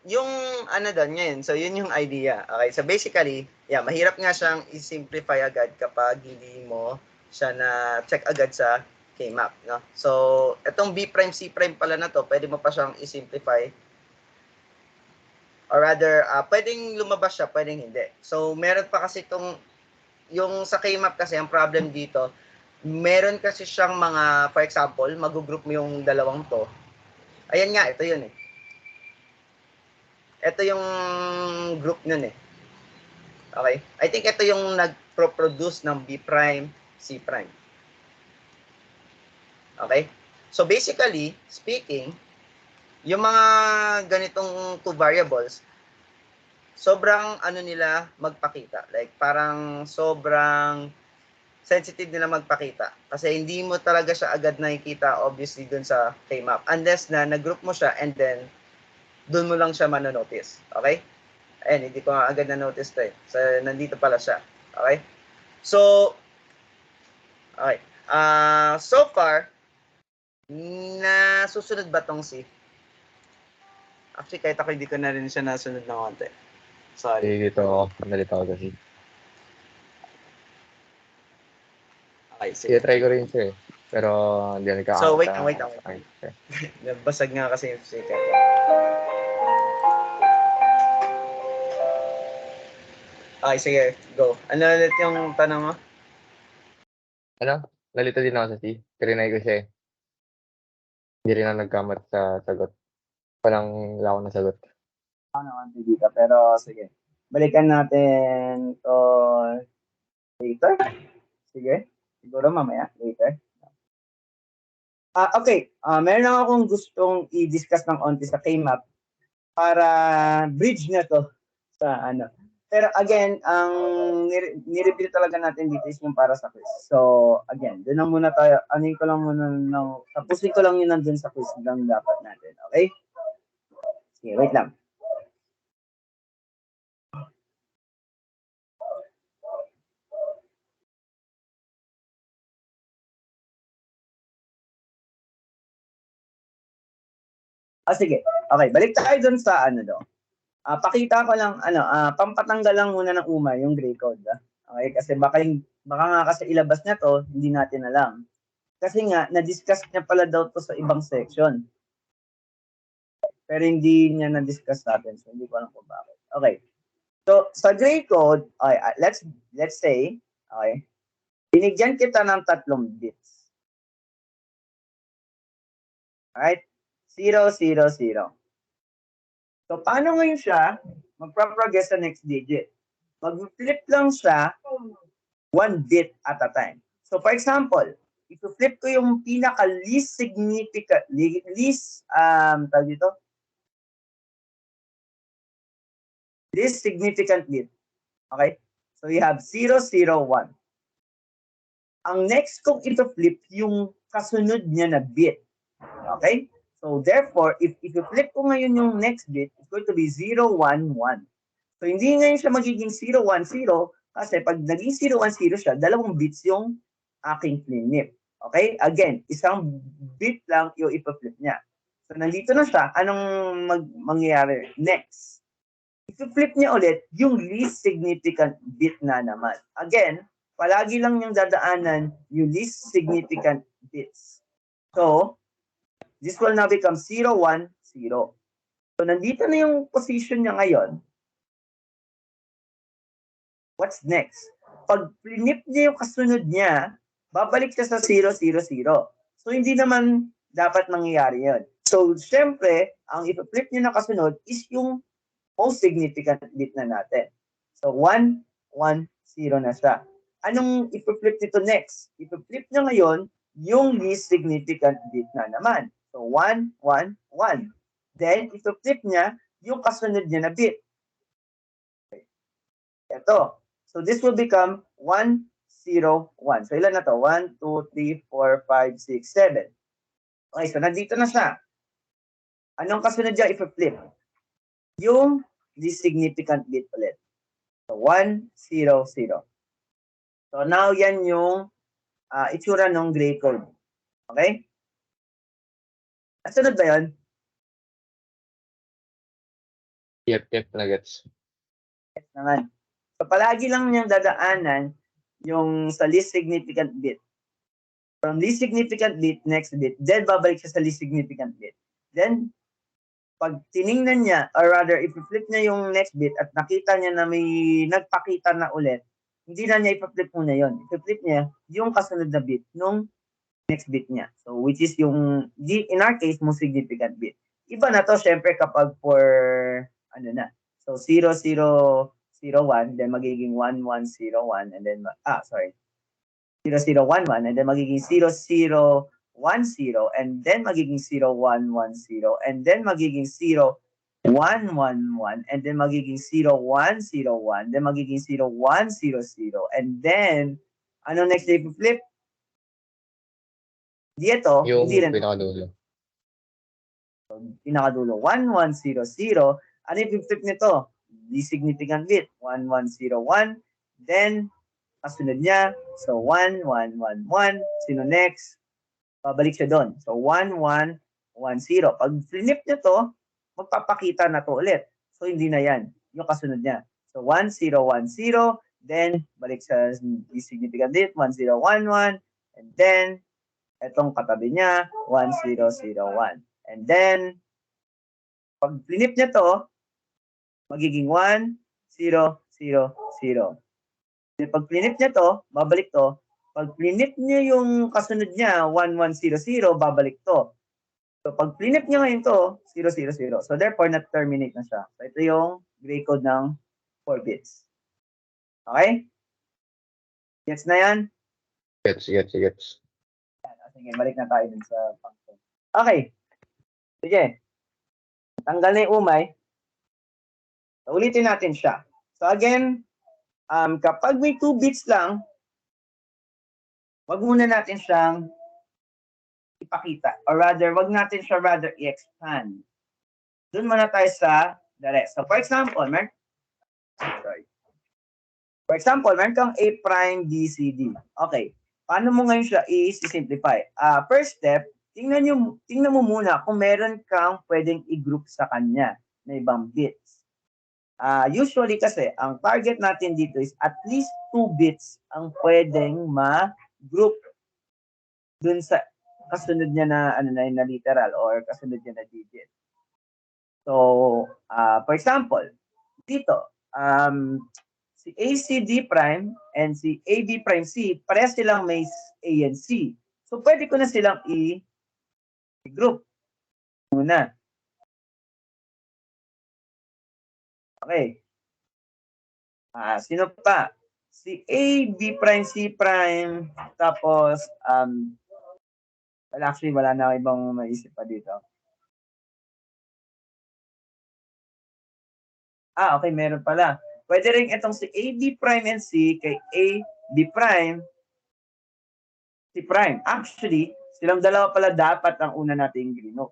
yung ano doon ngayon, so yun yung idea. Okay, so basically, mahirap nga siyang i-simplify agad kapag hindi mo siya na check agad sa K-map, no? So, itong B prime, C prime pala na to, pwede mo pa siyang i-simplify. Or rather, pwedeng lumabas siya, pwedeng hindi. So, meron pa kasi itong, yung sa K-map kasi, ang problem dito, meron kasi siyang mga, for example, mag-group mo yung dalawang to. Ayan nga, ito yun eh. Ito yung group nun eh. Okay? I think ito yung nag-produce ng B prime, C prime. Okay? So basically, speaking, yung mga ganitong two variables, sobrang ano nila magpakita. Like parang sobrang sensitive nila magpakita. Kasi hindi mo talaga siya agad nakikita obviously dun sa K-map. Unless na nag-group mo siya and then dun mo lang siya manonotice. Okay? Ayan, hindi ko nga agad na-notice to eh. So, nandito pala siya. Okay? So, okay. So far, nasusunod ba tong C? Actually, kahit ako hindi ko na rin siya nasunod ng konti. Sorry. Dito, nalito ako kasi. Okay, sige. Try ko rin siya eh. Pero, hindi na nagkakakita. So, wait lang. Nabasag nga kasi yung sticker. Okay, sige. Go. Ano ulit yung tanong mo? Ano? Nalito din ako sa C. Trinay ko siya eh. Hindi rin ako nagkamat sa sagot. Walang wala akong nasagot. Naman dito, pero sige. Balikan natin to later. Sige. Siguro mamaya, later. Okay. Meron lang akong gustong i-discuss ng onti sa K-map para bridge na to sa ano. Pero again, ang ni-reveal talaga natin dito is yung para sa quiz. So, again, doon lang muna tayo. Anin ko lang muna, tapusin ko lang yun nandun sa quiz lang dapat natin. Okay? Sige, wait lang. Sige. Okay, balik tayo dun sa ano do. Pakita ko lang pampatanggal lang muna ng umay yung gray code. Okay, kasi baka nga kasi ilabas niya to, hindi natin alam. Kasi nga na-discuss niya pala daw to sa ibang section. Pero hindi niya na-discuss natin, so hindi ko alam kung bakit. Okay. So sa gray code, okay, let's say, okay, binigyan kita ng 3 bits. Alright? 0, 0, 0. So, paano ngayon siya magpa-progress sa next digit? Mag-flip lang siya 1 bit at a time. So, for example, if you flip ko yung pinaka-least significant, tawag dito, least significant bit. Okay? So, you have 0, 0, 1. Ang next kong ito flip, yung kasunod niya na bit. Okay? So, therefore, if you flip ko ngayon yung next bit, it's going to be 0, 1, 1. So, hindi ngayon siya magiging 0, 1, 0 kasi pag naging 0, 1, 0 siya, dalawang bits yung aking flip. Okay? Again, isang bit lang yung ipa-flip niya. So, nandito na siya. Anong mangyayari? Next. I-flip niya ulit yung least significant bit na naman. Again, palagi lang yung dadaanan yung least significant bits. So, this will now become 0, 1, 0. So, nandito na yung position niya ngayon. What's next? Pag flip niya yung kasunod niya, babalik siya sa 0, 0, 0. So, hindi naman dapat mangyayari yun. So, syempre, ang i-flip niya na kasunod is yung most significant bit na natin. So, 1, 1, 0 na siya. Anong i-flip nito next? I-flip niya ngayon yung least significant bit na naman. So, 1, 1, 1. Then, i-flip niya yung kasunod niya na bit. Okay. Ito. So, this will become 1, 0, 1. So, ilan na to? 1, 2, 3, 4, 5, 6, 7. Okay, so nandito na siya. Anong kasunod niya i-flip? Yung least significant bit ulit. So, 1, 0, 0. So, now yan yung itsura ng gray code. Okay? Nasunod ba yun? Yep, nagets. Yes naman. So, palagi lang niyang dadaanan yung sa least significant bit. From least significant bit, next bit, then babalik siya sa least significant bit. Then, pag tiningnan niya, or rather, if flip niya yung next bit at nakita niya na may nagpakita na ulit, hindi na niya i-flip muna yun. I-flip niya yung kasunod na bit nung next bit niya. So, which is yung, in our case, most significant bit. Iba na to, syempre, kapag for, ano na. So, 0, 0, 0, 1, then magiging 1, 1, 0, 1, and then, 0, 0, 1, 1, and then magiging 0, 0, 1, 0, and then magiging 0, 1, 1, 0, and then magiging 0, 1, 1, 1, and then magiging 0, 1, 0, 1, then magiging 0, 1, 0, 0, and then, ano next na i-flip? Dito, Yung hindi rin. pinakadulo. So, pinakadulo, 1, 1, 0, 0. Ano i-flip nito? The significant bit, 1, 1, 0, 1. Then, kasunod niya, so 1, 1, 1, 1. Sino next? Babalik siya doon. So, 1, 1, 1, 0. Pag flip niya to, magpapakita na to ulit. So, hindi na yan. Yung kasunod niya. So, 1, 0, 1, 0. Then, balik sa the significant bit, 1, 0, 1, 1. And then, etong katabi niya, 1, 0, 0, 1. And then, pag flip niya to, magiging 1, 0, 0, 0. Then, pag flip niya to, babalik to. Pag flip niya yung kasunod niya, 1, 1, 0, 0, babalik to. So, pag flip niya ngayon to, 0, 0, 0. So, therefore, na-terminate na siya. So, ito yung gray code ng 4 bits. Okay? Gets na yan? Gets. Sige, balik na tayo dun sa function. Okay. Sige. Tanggal na yung umay. So, ulitin natin siya. So, again, kapag may 2 bits lang, wag muna natin siyang ipakita. Or rather, wag natin siya i-expand. Doon muna tayo sa the rest. So, for example, meron kang A prime B, C, D. Okay. Paano mo ngayon siya i-simplify? First step, tingnan mo muna kung meron kang pwedeng i-group sa kanya na ibang bits. Usually kasi, ang target natin dito is at least 2 bits ang pwedeng ma-group dun sa kasunod niya na, na literal or kasunod niya na digit. So, for example, dito, si ACD prime and si AB prime C, parehas silang may A and C. So, pwede ko na silang i-group muna. Okay. Sino pa? Si A, B prime, C prime, tapos, well, actually, wala na ako ibang maisip pa dito. Okay, meron pala. Pwede rin itong si A, B prime, and C kay A, B prime, C prime. Actually, silang dalawa pala dapat ang una nating group.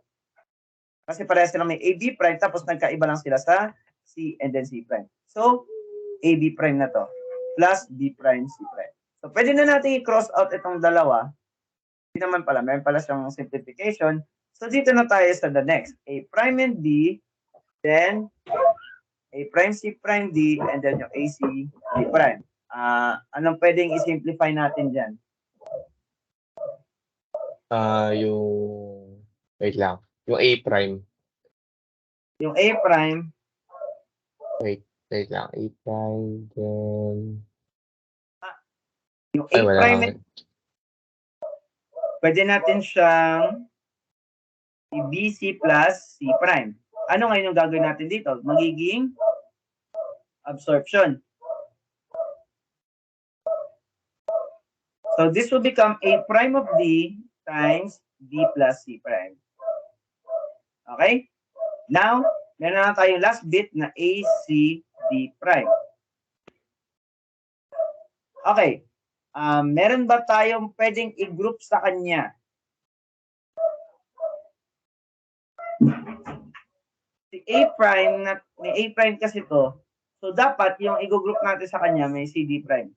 Kasi parehas silang may A, B prime, tapos nagkaiba lang sila sa C and then C prime. So, A, B prime na to. Plus B prime, C prime. So, pwede na natin i-cross out itong dalawa. Hindi naman pala. Meron pala siyang simplification. So, dito na tayo sa the next. A prime and B, then A prime, C prime, D, and then yung AC, D prime. Anong pwedeng i-simplify natin dyan? Wait lang. Yung A prime. Yung A prime, Wait lang. A prime, then... yung A Ay, wala prime, lang. pwede natin siyang BC plus C prime. Ano ngayon yung gagawin natin dito? Magiging absorption. So this will become A prime of D times D plus C prime. Okay? Now, meron na tayong last bit na AC D prime. Okay. Meron ba tayong pwedeng i-group sa kanya? Si A prime, may A prime kasi to. So, dapat yung i-group natin sa kanya may CD prime.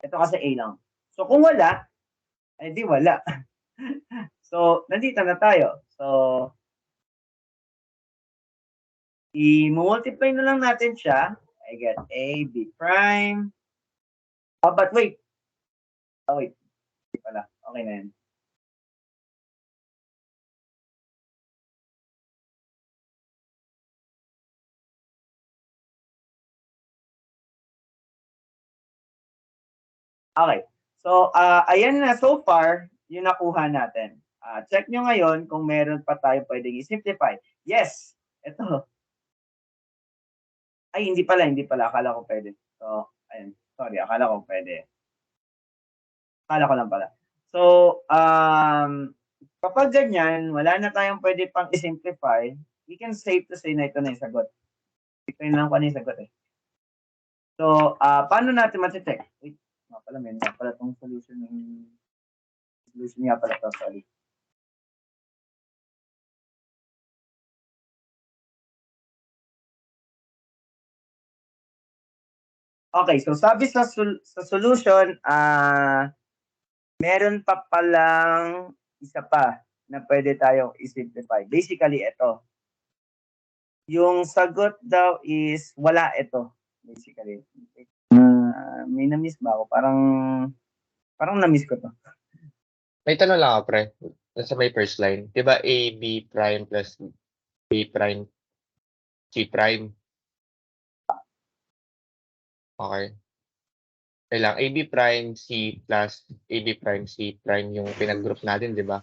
Ito kasi A lang. So, kung wala, ay di wala. So, nandito na tayo. So, i-multiply na lang natin siya. I get A, B prime. But wait. Wait. Hindi pala. Okay na yan. Okay. So, ayan na so far, yung nakuha natin. Check nyo ngayon kung meron pa tayo pwedeng i-simplify. Yes. Ito. Ay, hindi pala. Akala ko pwede. So, ayun. Sorry, akala ko pwede. Akala ko lang pala. So, kapag ganyan, wala na tayong pwede pang i-simplify, we can safe to say na ito na yung sagot. Ito na lang ko na yung sagot eh. So, paano natin mati-check? Wait, pala, meron na pala itong solution nga pala ito, sorry. Okay, so sabi sa solution, meron pa palang isa pa na pwede tayong i-simplify. Basically, ito. Yung sagot daw is wala ito. Basically. May na-miss ba ako? Parang na-miss ko to. May tanong lang ako, pre. Nasa may first line. Diba A, B prime plus B prime, C prime? Okay. Kailang AB prime C plus AB prime C prime yung pinag-group natin, di ba?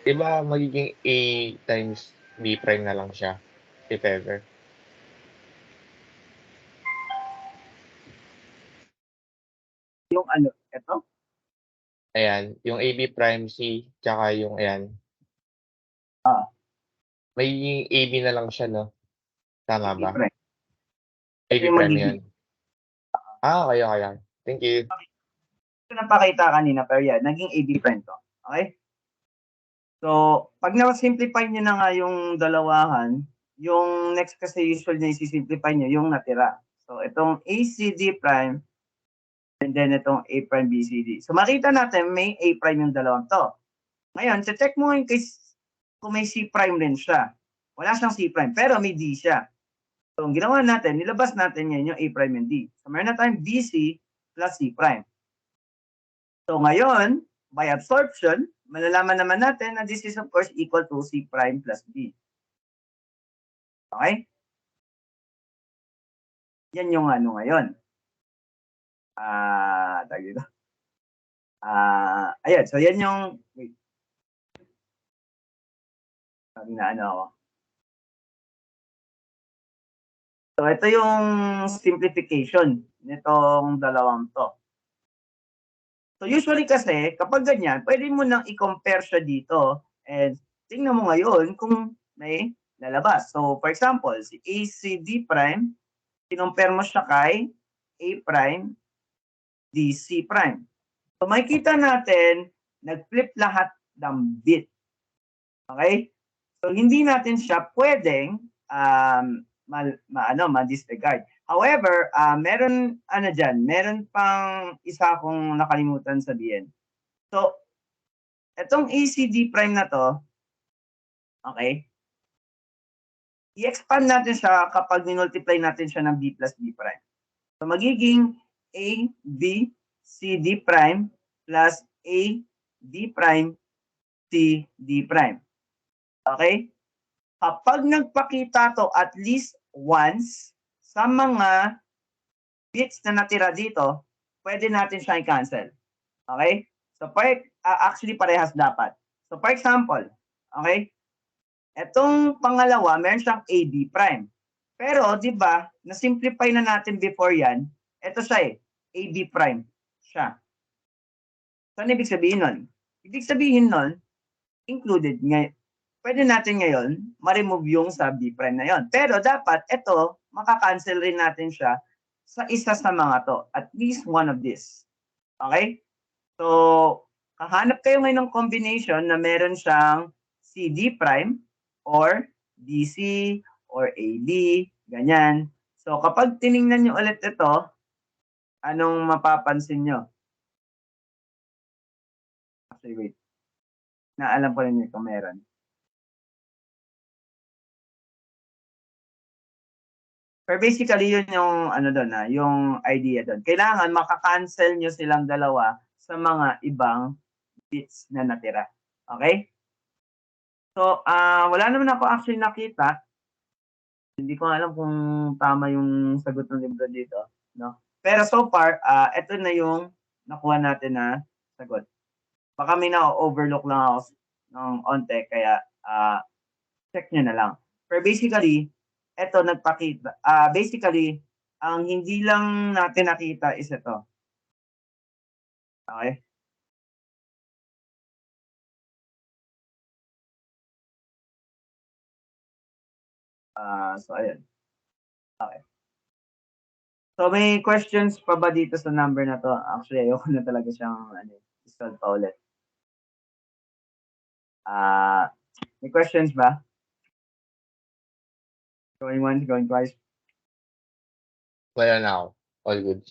Di ba magiging A times B prime na lang siya, if ever? Yung ano, ito? Ayan, yung AB prime C, tsaka yung ayan. Magiging AB na lang siya, no? Tama ba? Prime. AB Yung prime magiging- yan. Kaya. Thank you. Ito napakita kanina, pero yan, naging AB prime to. Okay? So, pag na-simplify nyo na nga yung dalawahan, yung next kasi usual na isi-simplify nyo, yung natira. So, itong ACD prime, and then itong A prime BCD. So, makita natin may A prime yung dalawang to. Ngayon, check mo yung case kung may C prime rin siya. Wala siyang C prime, pero may D siya. So, ang ginawa natin, nilabas natin yan yung A prime and D. So, meron na tayong BC plus C prime. So, ngayon, by absorption, malalaman naman natin na this is of course equal to C prime plus D. Okay? Yan yung ano ngayon. Tag dito. Ayan, so yan yung, wait. Na ano ako. So, ito yung simplification nitong dalawang to. So, usually kasi, kapag ganyan, pwede mo nang i-compare siya dito and tingnan mo ngayon kung may lalabas. So, for example, si ACD prime, kinompare mo siya kay A prime, DC prime. So, makikita natin, nag-flip lahat ng bit. Okay? So, hindi natin siya pwedeng ma-disregard. However, meron meron pang isa akong nakalimutan sabihin. So, itong ACD prime na to, okay? I-expand natin siya kapag minultiply natin siya ng B plus D prime. So, magiging A, B, C, D prime plus A, D prime, C, D prime. Okay? Kapag nagpakita to at least once sa mga bits na natira dito, pwede natin siya i-cancel. Okay? So, actually, parehas dapat. So, for example, okay, etong pangalawa, meron siyang AB prime. Pero, di ba, na-simplify na natin before yan, ito siya AB prime siya. So, ano ibig sabihin nun? Ibig sabihin nun, included nga, pwede natin ngayon ma-remove yung sa B prime na yon. Pero dapat ito, makakancel rin natin siya sa isa sa mga to. At least one of this. Okay? So, hahanap kayo ngayon ng combination na meron siyang CD prime or DC or AB, ganyan. So, kapag tiningnan nyo ulit ito, anong mapapansin nyo? Actually, wait. Naalam ko rin kung meron. Pero basically, yun yung yung idea doon. Kailangan makakancel nyo silang dalawa sa mga ibang bits na natira. Okay? So, wala naman ako actually nakita. Hindi ko alam kung tama yung sagot ng libro dito. No? Pero so far, ito na yung nakuha natin na sagot. Baka may na-overlook lang ako ng onte, kaya check nyo na lang. Pero basically, ito nagpakita. Basically, ang hindi lang natin nakita is ito. Okay? So, ayun. Okay. So, may questions pa ba dito sa number na to? Actually, ayoko na talaga siyang solve pa ulit. May questions ba? Going once, going twice. Wala na ako. All good.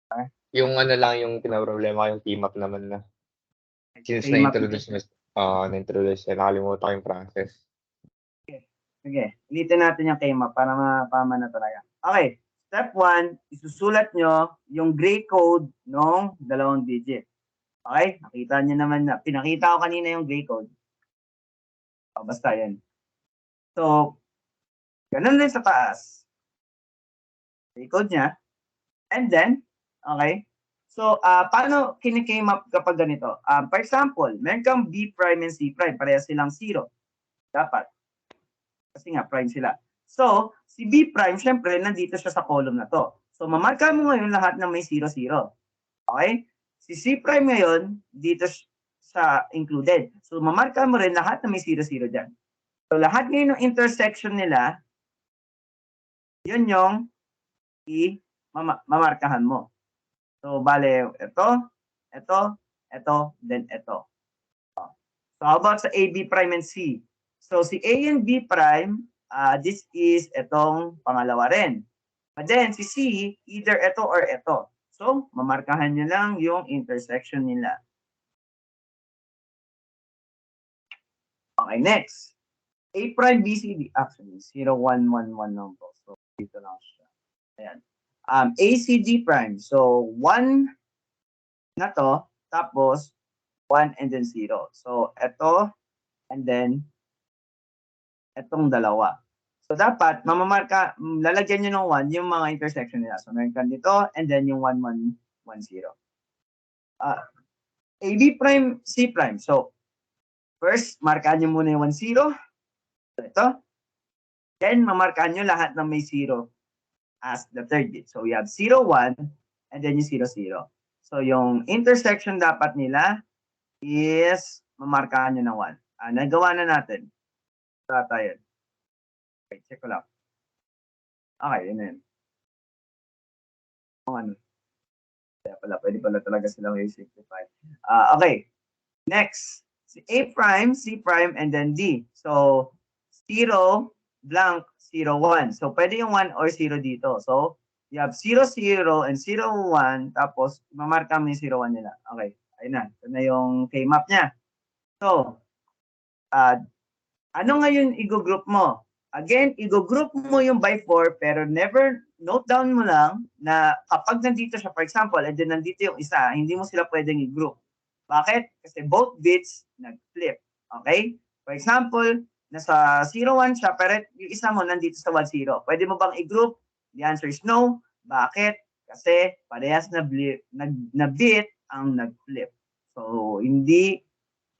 Okay. Yung lang yung pinaproblema ko yung team up naman na. Since Team up na-introduce na nakalimutan ko yung process. Sige, ulitin natin yung KMAP para mapama na talaga. Okay, step 1, isusulat nyo yung gray code ng 2 digit. Okay, nakita nyo naman na, pinakita ko kanina yung gray code. Basta yan. So, ganun din sa taas. Gray code niya. And then, okay, so paano kinikame-up kapag ganito? For example, meron kang B prime and C prime, parehas silang 0. Dapat. Kasi nga, prime sila. So, si B prime, syempre, nandito siya sa column na to. So, mamarka mo ngayon lahat ng may 0, 0. Okay? Si C prime ngayon, dito sa included. So, mamarka mo rin lahat ng may 0, 0 dyan. So, lahat ngayon ng intersection nila, yun yung mamarkahan mo. So, bale, ito, then ito. So, how about sa A, B prime, and C? So, si A and B prime, this is itong pangalawa rin. But then, si C, either ito or ito. So, mamarkahan nyo lang yung intersection nila. Okay, next. A prime, B, C, D. Actually, 0, 1, 1, 1 lang po. So, dito lang siya. Ayan. A, C, D prime. So, 1 na to, tapos 1 and then 0. So, ito, and then etong dalawa. So, dapat, lalagyan nyo ng 1 yung mga intersection nila. So, meron ka dito, and then yung 1, 1, 1, 0. A, B prime, C prime. So, first, markaan nyo muna yung 1, 0. So, ito. Then, mamarkahan nyo lahat ng may 0 as the third bit. So, we have 0, 1, and then yung 0, 0. So, yung intersection dapat nila is mamarkahan nyo ng 1. Nagawa na natin. Tayo. Okay, check ko lang. Okay, yun na yun. Ano? Kaya pala, pwede pala talaga silang i-simplify. Okay. Next. A prime, C prime, and then D. So, 0, blank, 0, 1. So, pwede yung 1 or 0 dito. So, you have 0, 0, and 0, 1. Tapos, mamarka mo yung 0, 1 nila. Okay. Ayun na. Ito na yung K-map niya. So, ano ngayon i-group mo? Again, i-group mo yung by 4, pero never note down mo lang na kapag nandito siya, for example, and then nandito yung isa, hindi mo sila pwedeng i-group. Bakit? Kasi both bits nag-flip. Okay? For example, nasa 0-1 siya, pero yung isa mo nandito sa 1-0. Pwede mo bang i-group? The answer is no. Bakit? Kasi parehas na bit ang nag-flip. So, hindi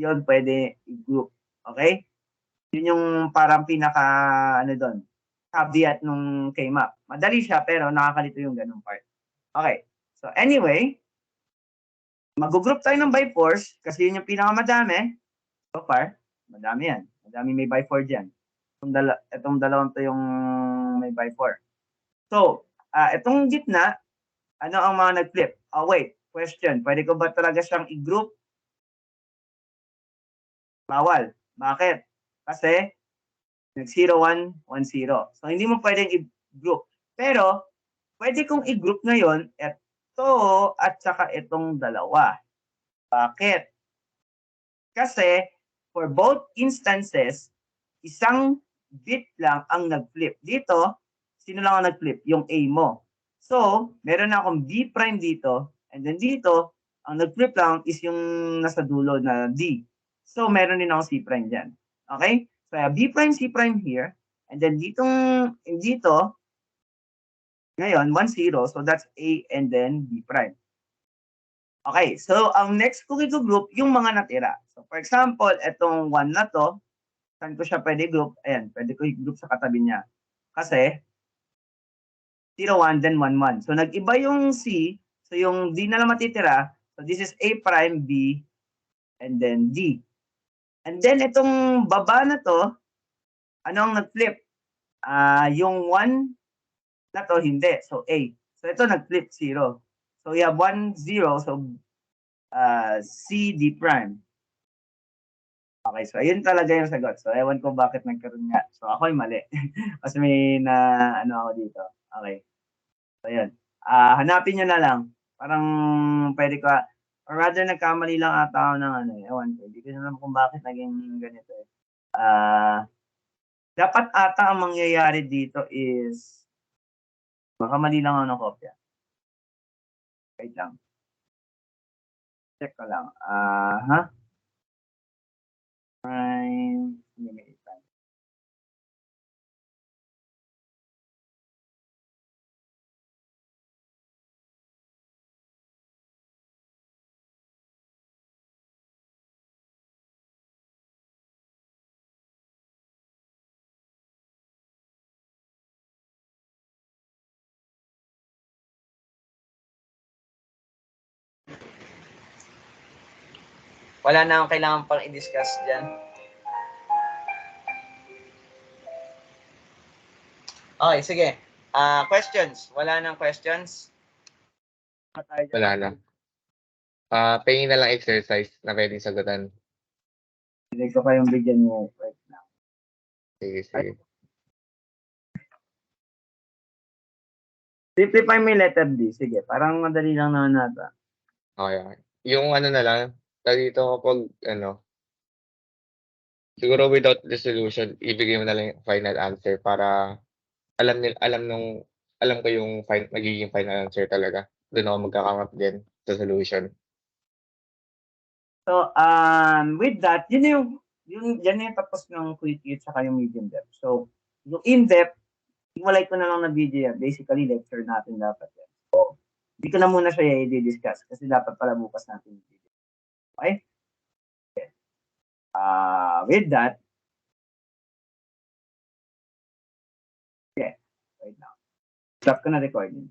yun pwede i-group. Okay? Yun yung parang pinaka, doon, caveat nung K-map. Madali siya, pero nakakalito yung ganung part. Okay. So, anyway, mag-group tayo ng by 4s kasi yun yung pinakamadami. So far, madami yan. Madami may by 4 dyan. Itong dalawang to yung may by 4. So, itong gitna, ano ang mga nag-flip? Wait, question. Pwede ko ba talaga siyang i-group? Bawal. Bakit? Kasi, nag-0, 1, 1, 0. So, hindi mo pwedeng i-group. Pero, pwede kong i-group ngayon ito at saka itong dalawa. Bakit? Kasi, for both instances, isang bit lang ang nag-flip. Dito, sino lang ang nag-flip? Yung A mo. So, meron na akong B prime dito, and then dito, ang nag-flip lang is yung nasa dulo na D. So, meron din akong C prime dyan. Okay? So, I have B prime, C prime here, and then dito, ngayon, 1, 0, so that's A and then B prime. Okay, so ang next kong i-group, yung mga natira. So, for example, itong 1 na to, saan ko siya pwede group? Ayan, pwede ko i-group sa katabi niya. Kasi, 0, 1, then 1, 1. So, nag-iba yung C. So, yung D na lang matitira. So, this is A prime, B, and then D. And then, itong baba na to, ano ang nag-flip? Yung 1 na to, hindi. So, A. So, ito nag-flip 0. So, we have 1, 0. So, C, D prime. Okay, so ayun talaga yung sagot. So, ewan ko bakit nagkaroon nga. So, ako'y mali. Kasi may ako dito. Okay. So, yun. Hanapin nyo na lang. Parang pwede ko, or rather nagkamali lang ata ako ng ewan ko. Hindi ko alam kung bakit naging ganito eh. Dapat ata ang mangyayari dito is, baka mali lang ako ng kopya. Wait lang. Check ko lang. Prime. Wala na akong kailangan pang i-discuss dyan. Okay, sige. Questions? Wala nang questions? Wala na. Pahingin na lang exercise na pwedeng sagutan. Hindi ko kayong bigyan mo. Wait lang. Sige, sige. Simplify mo yung letter D. Sige, parang madali lang naman nata. Okay, okay. Yung na lang, dito kapag, siguro without the solution, ibigay mo na lang yung final answer para alam ko yung magiging final answer talaga. Doon ako magkakamap din sa solution. So, with that, yan yung tapos ng quick at saka yung medium depth. So, yung in-depth, iwalay ko na lang na video yan. Basically, lecture natin dapat yan. So, hindi ko na muna siya i-discuss kasi dapat pala bukas natin yung video. Okay? With that, Stop ko na recording.